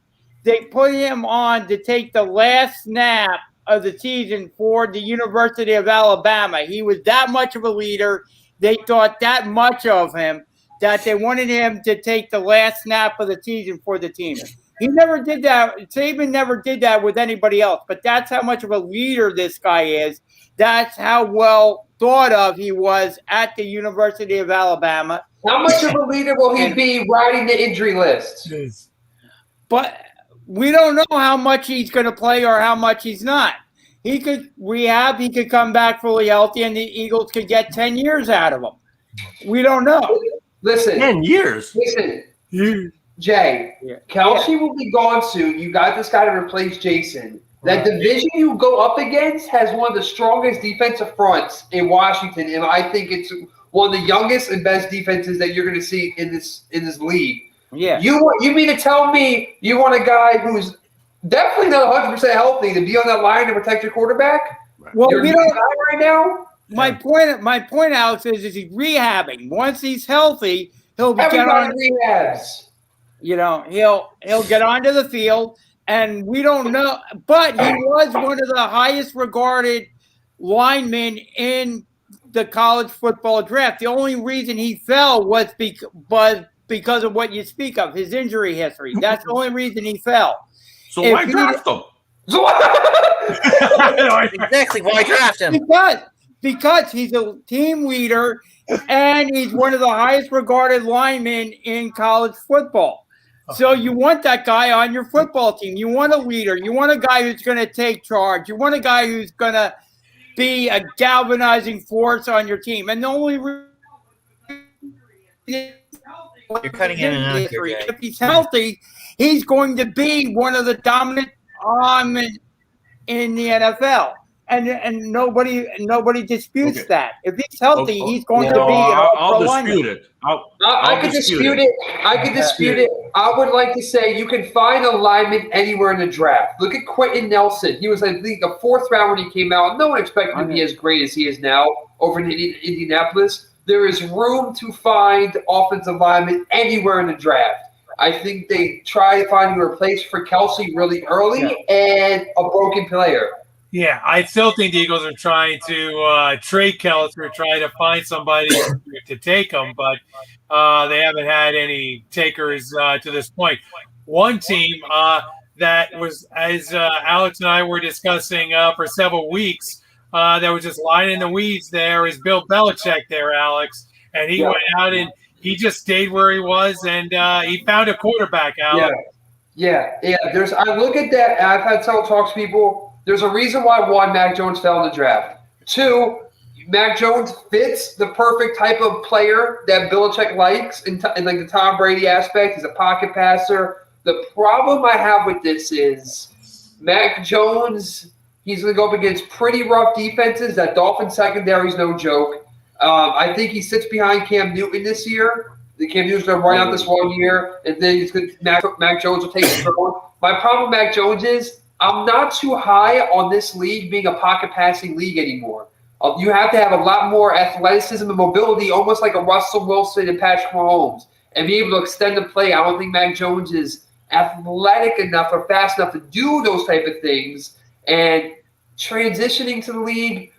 they put him on to take the last snap of the season for the University of Alabama. He was that much of a leader. They thought that much of him that they wanted him to take the last snap of the season for the team. He never did that. Saban never did that with anybody else, but that's how much of a leader this guy is. That's how well thought of he was at the University of Alabama. How much of a leader will he be riding the injury list? But we don't know how much he's going to play or how much he's not. He could rehab. He could come back fully healthy, and the Eagles could get 10 years out of him. We don't know. Listen. 10 years? Listen, Jay, Kelsey will be gone soon. You got this guy to replace Jason. That division you go up against has one of the strongest defensive fronts in Washington, and I think it's one of the youngest and best defenses that you're going to see in this league. Yeah. You mean to tell me you want a guy who's definitely not 100% healthy to be on that line to protect your quarterback? Well, we don't right now. My point, Alex, is he's rehabbing. Once he's healthy, he'll get on rehabs. He'll get onto the field, and we don't know. But he was one of the highest regarded linemen in the college football draft. The only reason he fell was because of what you speak of, his injury history. That's the only reason he fell. So why draft him? Exactly, why draft him? Because he's a team leader and he's one of the highest regarded linemen in college football. So you want that guy on your football team. You want a leader. You want a guy who's going to take charge. You want a guy who's going to be a galvanizing force on your team. And the only You're cutting in and out here, Jay. if he's healthy, he's going to be one of the dominant arms in the NFL. And nobody disputes that. If he's healthy, he's going to be. I'll dispute it. I could dispute it. I could dispute it. I would like to say you can find a lineman anywhere in the draft. Look at Quentin Nelson. He was, I think, a fourth round when he came out. No one expected him to be as great as he is now over in Indianapolis. There is room to find offensive linemen anywhere in the draft. I think they try finding a replacement for Kelsey really early and a broken player. Yeah, I still think the Eagles are trying to trade Kellis or try to find somebody to take him, but they haven't had any takers to this point. One team that was, as Alex and I were discussing for several weeks, that was just lying in the weeds there is Bill Belichick there, Alex. And he went out and he just stayed where he was, and he found a quarterback, Alex. Yeah. I look at that, and I've had several talks to people. There's a reason why, one, Mac Jones fell in the draft. Two, Mac Jones fits the perfect type of player that Belichick likes in like the Tom Brady aspect. He's a pocket passer. The problem I have with this is Mac Jones, he's going to go up against pretty rough defenses. That Dolphins secondary is no joke. I think he sits behind Cam Newton this year. Cam Newton's going to run out this 1 year, and then Mac Jones will take control. My problem with Mac Jones is I'm not too high on this league being a pocket passing league anymore. You have to have a lot more athleticism and mobility, almost like a Russell Wilson and Patrick Mahomes, and be able to extend the play. I don't think Mac Jones is athletic enough or fast enough to do those type of things. And transitioning to the league,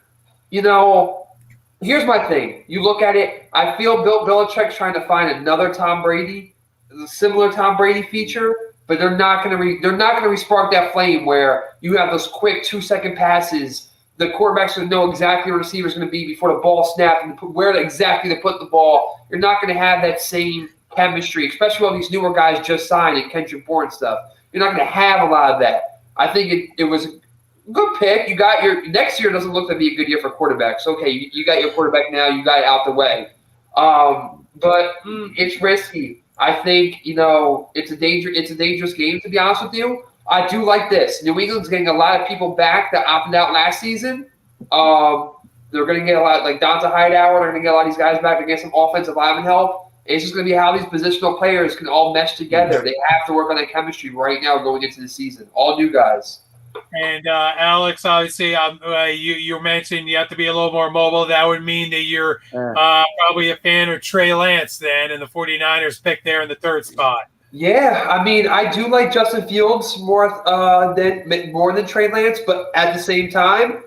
here's my thing. You look at it, I feel Bill Belichick's trying to find another Tom Brady, a similar Tom Brady feature. But they're not going to re-spark that flame where you have those quick 2-second passes. The quarterback's going to know exactly where the receiver's going to be before the ball snaps and where exactly to put the ball. You're not going to have that same chemistry, especially when these newer guys just signed and Kendrick Bourne stuff. You're not going to have a lot of that. I think it was a good pick. You got your next year doesn't look to be a good year for quarterbacks. Okay, you got your quarterback now. You got it out the way. But it's risky. I think, it's a dangerous game, to be honest with you. I do like this. New England's getting a lot of people back that opted out last season. They're going to get a lot, like Donta Hightower. They're going to get a lot of these guys back to get some offensive lineman help. It's just going to be how these positional players can all mesh together. They have to work on that chemistry right now going into the season. All new guys. And Alex, obviously, you mentioned you have to be a little more mobile. That would mean that you're probably a fan of Trey Lance then, and the 49ers pick there in the third spot. Yeah, I mean, I do like Justin Fields more than Trey Lance, but at the same time,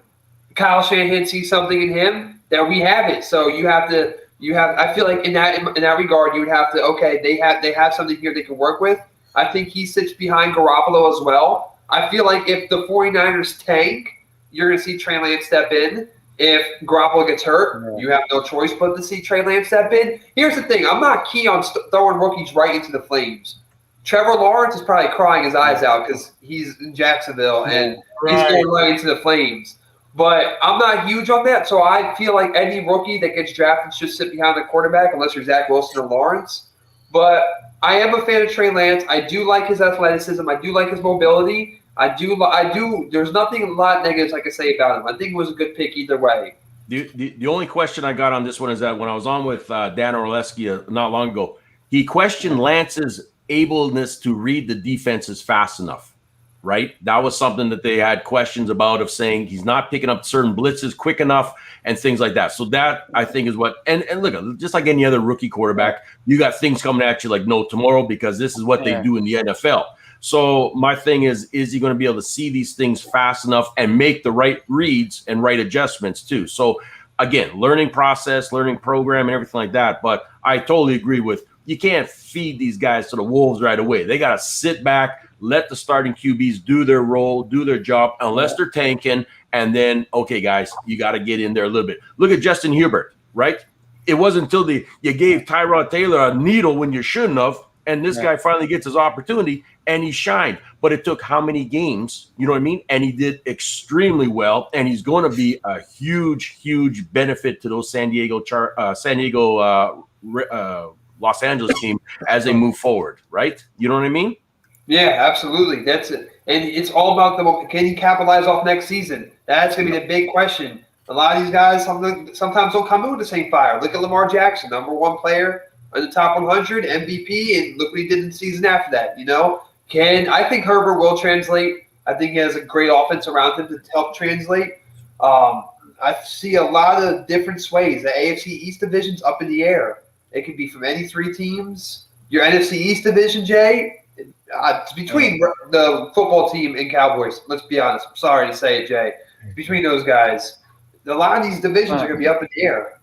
Kyle Shanahan sees something in him that we haven't. So I feel like in that regard, you would have to, okay, they have something here they can work with. I think he sits behind Garoppolo as well. I feel like if the 49ers tank, you're going to see Trey Lance step in. If Garoppolo gets hurt, you have no choice but to see Trey Lance step in. Here's the thing. I'm not keen on throwing rookies right into the flames. Trevor Lawrence is probably crying his eyes out because he's in Jacksonville and he's going right into the flames. But I'm not huge on that, so I feel like any rookie that gets drafted should sit behind the quarterback unless you're Zach Wilson or Lawrence. But I am a fan of Trey Lance. I do like his athleticism. I do like his mobility. I do. There's nothing a lot negatives I can say about him. I think it was a good pick either way. The only question I got on this one is that when I was on with Dan Orlesky not long ago, he questioned Lance's ableness to read the defenses fast enough, right? That was something that they had questions about, of saying he's not picking up certain blitzes quick enough and things like that. So that, I think, is what – and look, just like any other rookie quarterback, you got things coming at you like no tomorrow because this is what they do in the NFL. So my thing is he going to be able to see these things fast enough and make the right reads and right adjustments too? So, again, learning process, learning program, and everything like that. But I totally agree with you can't feed these guys to the wolves right away. They got to sit back, let the starting QBs do their role, do their job, unless they're tanking. And then, okay, guys, you got to get in there a little bit. Look at Justin Hubert, right? It wasn't until you gave Tyrod Taylor a needle when you shouldn't have, and this guy finally gets his opportunity, and he shined. But it took how many games, you know what I mean? And he did extremely well, and he's going to be a huge, huge benefit to those Los Angeles team as they move forward, right? You know what I mean? Yeah, absolutely. That's it. And it's all about can you capitalize off next season? That's going to be the big question. A lot of these guys sometimes don't come in with the same fire. Look at Lamar Jackson, number one player in the top 100, MVP, and look what he did in the season after that. I think Herbert will translate. I think he has a great offense around him to help translate. I see a lot of different sways. The AFC East division's up in the air. It could be from any three teams. Your NFC East division, Jay, it's between the football team and Cowboys. Let's be honest. I'm sorry to say it, Jay. Between those guys, a lot of these divisions are going to be up in the air.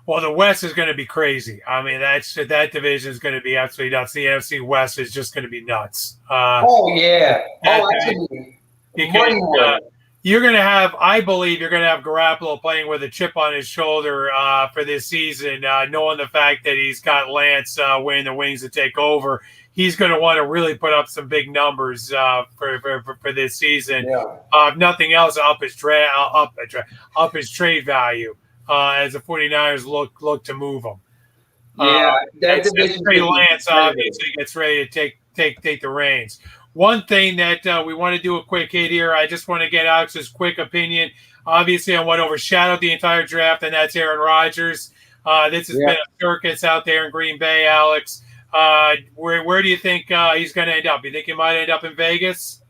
Well, the West is going to be crazy. I mean, that division is going to be absolutely nuts. The NFC West is just going to be nuts. Absolutely. Because, you're going to have, I believe, Garoppolo playing with a chip on his shoulder for this season, knowing the fact that he's got Lance wearing the wings to take over. He's going to want to really put up some big numbers for this season. Yeah. If nothing else, up his trade value as the 49ers look to move him. That division. Lance obviously gets ready to take the reins. One thing that we want to do a quick hit here, I just want to get Alex's quick opinion, obviously, on what overshadowed the entire draft, and that's Aaron Rodgers. This has been a circus out there in Green Bay, Alex. Where do you think he's going to end up? You think he might end up in Vegas?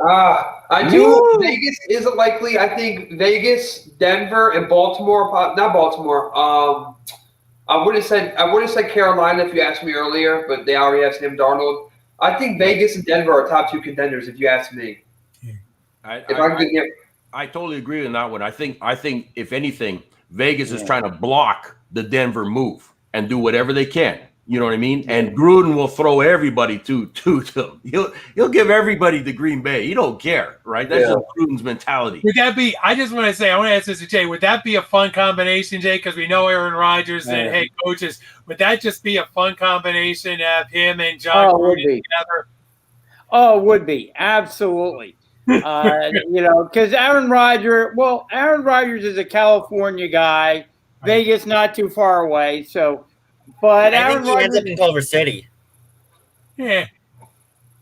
I do. Vegas isn't likely. I think Vegas, Denver, and Baltimore. Not Baltimore. I would have said Carolina if you asked me earlier, but they already have Sam Darnold. I think Vegas and Denver are top two contenders if you ask me. I totally agree on that one. I think if anything, Vegas is trying to block the Denver move and do whatever they can. You know what I mean? And Gruden will throw everybody to them. He'll give everybody to Green Bay. He don't care, right? That's just Gruden's mentality. Would that be? I want to ask this to Jay. Would that be a fun combination, Jay? Because we know Aaron Rodgers and head coaches. Would that just be a fun combination to have him and John Gruden together? Oh, it would be absolutely. Because Aaron Rodgers is a California guy. Vegas not too far away, so. But I think he ends up in Culver City. Yeah.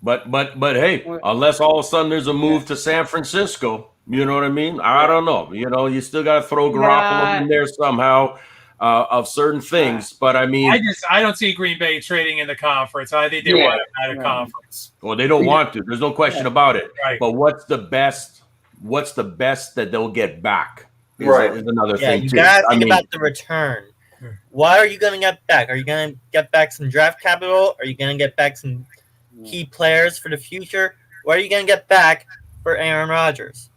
But hey, unless all of a sudden there's a move to San Francisco, you know what I mean? I don't know. You still got to throw Garoppolo in there somehow of certain things. But I mean, I don't see Green Bay trading in the conference. I think they want him out of conference. Well, they don't want to. There's no question about it. Right. But what's the best that they'll get back? Is another thing. You got to think about the return. What are you going to get back? Are you going to get back some draft capital? Are you going to get back some key players for the future? What are you going to get back for Aaron Rodgers?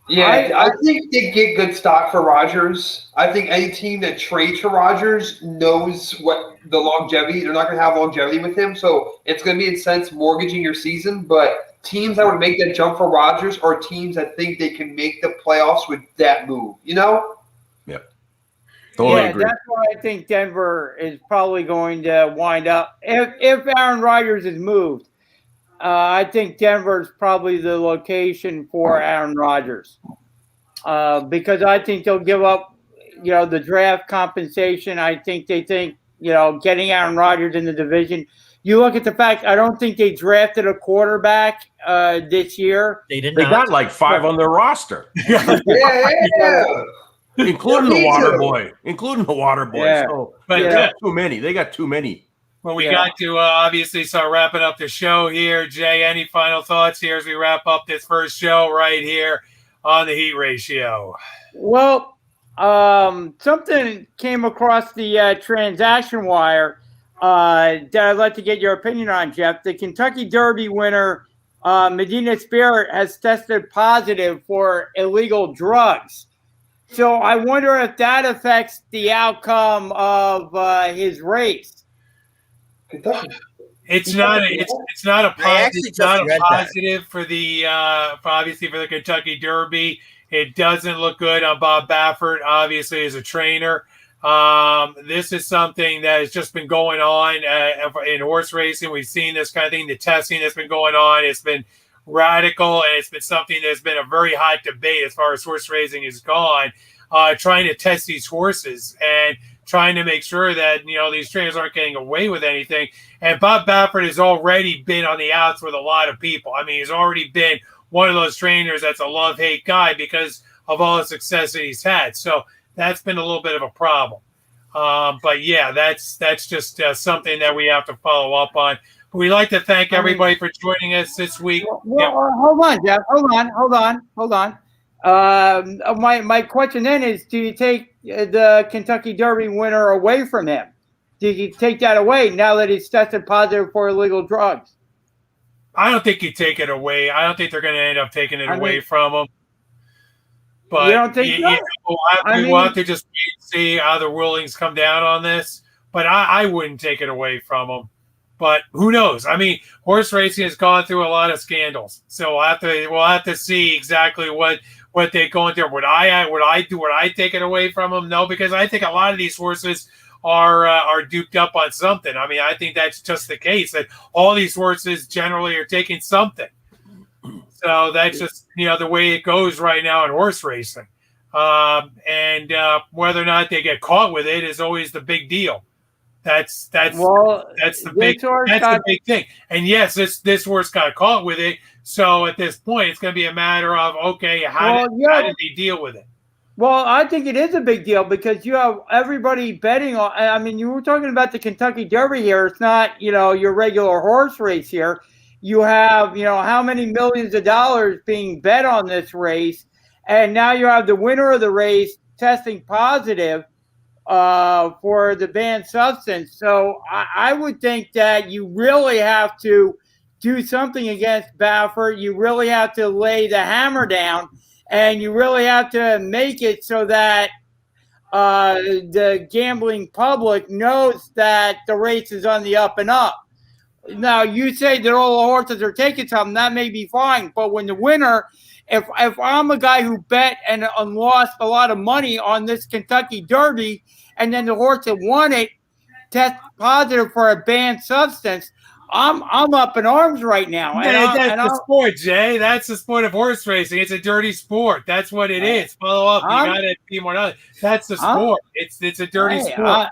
Yeah, I think they get good stock for Rodgers. I think any team that trades for Rodgers knows what the longevity. They're not going to have longevity with him, so it's going to be, in a sense, mortgaging your season. But teams that would make that jump for Rodgers are teams that think they can make the playoffs with that move, Yep. Totally agree. That's why I think Denver is probably going to wind up. If Aaron Rodgers is moved, I think Denver is probably the location for Aaron Rodgers because I think they'll give up, the draft compensation. I think they think, getting Aaron Rodgers in the division. You look at the fact, I don't think they drafted a quarterback this year. They got like 5 on their roster. Including the water boy. Yeah. So, but they got too many. They got too many. Well, we got to obviously start wrapping up the show here. Jay, any final thoughts here as we wrap up this first show right here on the Heat Ratio? Well, something came across the transaction wire that I'd like to get your opinion on, Jeff. The Kentucky Derby winner, Medina Spirit, has tested positive for illegal drugs. So I wonder if that affects the outcome of his race. Kentucky. It's not a positive for the obviously for the Kentucky Derby. It doesn't look good on Bob Baffert, obviously, as a trainer. This is something that has just been going on in horse racing. We've seen this kind of thing, the testing that's been going on. It's been radical, and it's been something that's been a very hot debate as far as horse racing is gone, trying to test these horses and trying to make sure that, these trainers aren't getting away with anything. And Bob Baffert has already been on the outs with a lot of people. I mean, he's already been one of those trainers that's a love-hate guy because of all the success that he's had. So that's been a little bit of a problem. But yeah, that's just something that we have to follow up on. But we'd like to thank everybody for joining us this week. Hold on, Jeff. Hold on. My question then is, do you take the Kentucky Derby winner away from him? Do you take that away now that he's tested positive for illegal drugs? I don't think you take it away. I don't think they're going to end up taking it away from him. But you don't think so? We'll have to just wait and see how the rulings come down on this. But I wouldn't take it away from him. But who knows? I mean, horse racing has gone through a lot of scandals, so we'll have to see exactly what they're going through. Would I take it away from them? No, because I think a lot of these horses are duped up on something. I mean, I think that's just the case, that all these horses generally are taking something. So that's just the way it goes right now in horse racing. And whether or not they get caught with it is always the big deal. That's the big thing. And yes, this horse got caught with it. So at this point, it's going to be a matter of, okay, how did they deal with it? Well, I think it is a big deal because you have everybody betting on. I mean, you were talking about the Kentucky Derby here. It's not, your regular horse race here. You have, how many millions of dollars being bet on this race. And now you have the winner of the race testing positive for the banned substance. So I would think that you really have to do something against Baffert. You really have to lay the hammer down, and you really have to make it so that the gambling public knows that the race is on the up and up. Now, you say that all the horses are taking something, that may be fine. But when the winner, if I'm a guy who bet and lost a lot of money on this Kentucky Derby, and then the horse that won it test positive for a banned substance, I'm up in arms right now. That's the sport, Jay. That's the sport of horse racing. It's a dirty sport. That's what it is. Follow up. You got to be more honest. That's the sport. It's a dirty sport.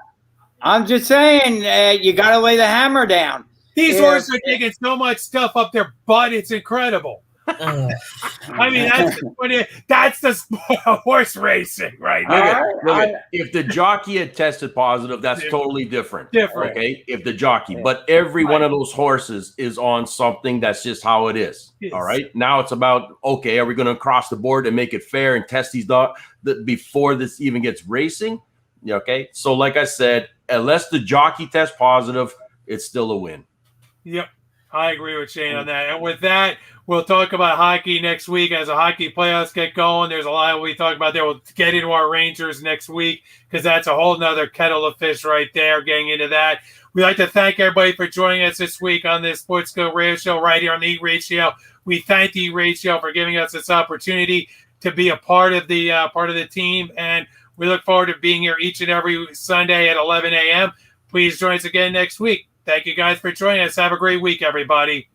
I'm just saying, you got to lay the hammer down. These horses are taking so much stuff up their butt. It's incredible. I mean, that's the sport of horse racing right now. If the jockey had tested positive, that's totally different. Okay, if the jockey, but every one of those horses is on something. That's just how it is. Yes. All right. Now it's about, okay, are we going to cross the board and make it fair and test these dogs before this even gets racing? Okay. So, like I said, unless the jockey tests positive, it's still a win. Yep. I agree with Shane on that. And with that, we'll talk about hockey next week as the hockey playoffs get going. There's a lot we talk about there. We'll get into our Rangers next week because that's a whole nother kettle of fish right there, getting into that. We'd like to thank everybody for joining us this week on this Sports Skillet radio show right here on the Eat Ratio. We thank the Eat Ratio for giving us this opportunity to be a part of the team, and we look forward to being here each and every Sunday at 11 a.m. Please join us again next week. Thank you guys for joining us. Have a great week, everybody.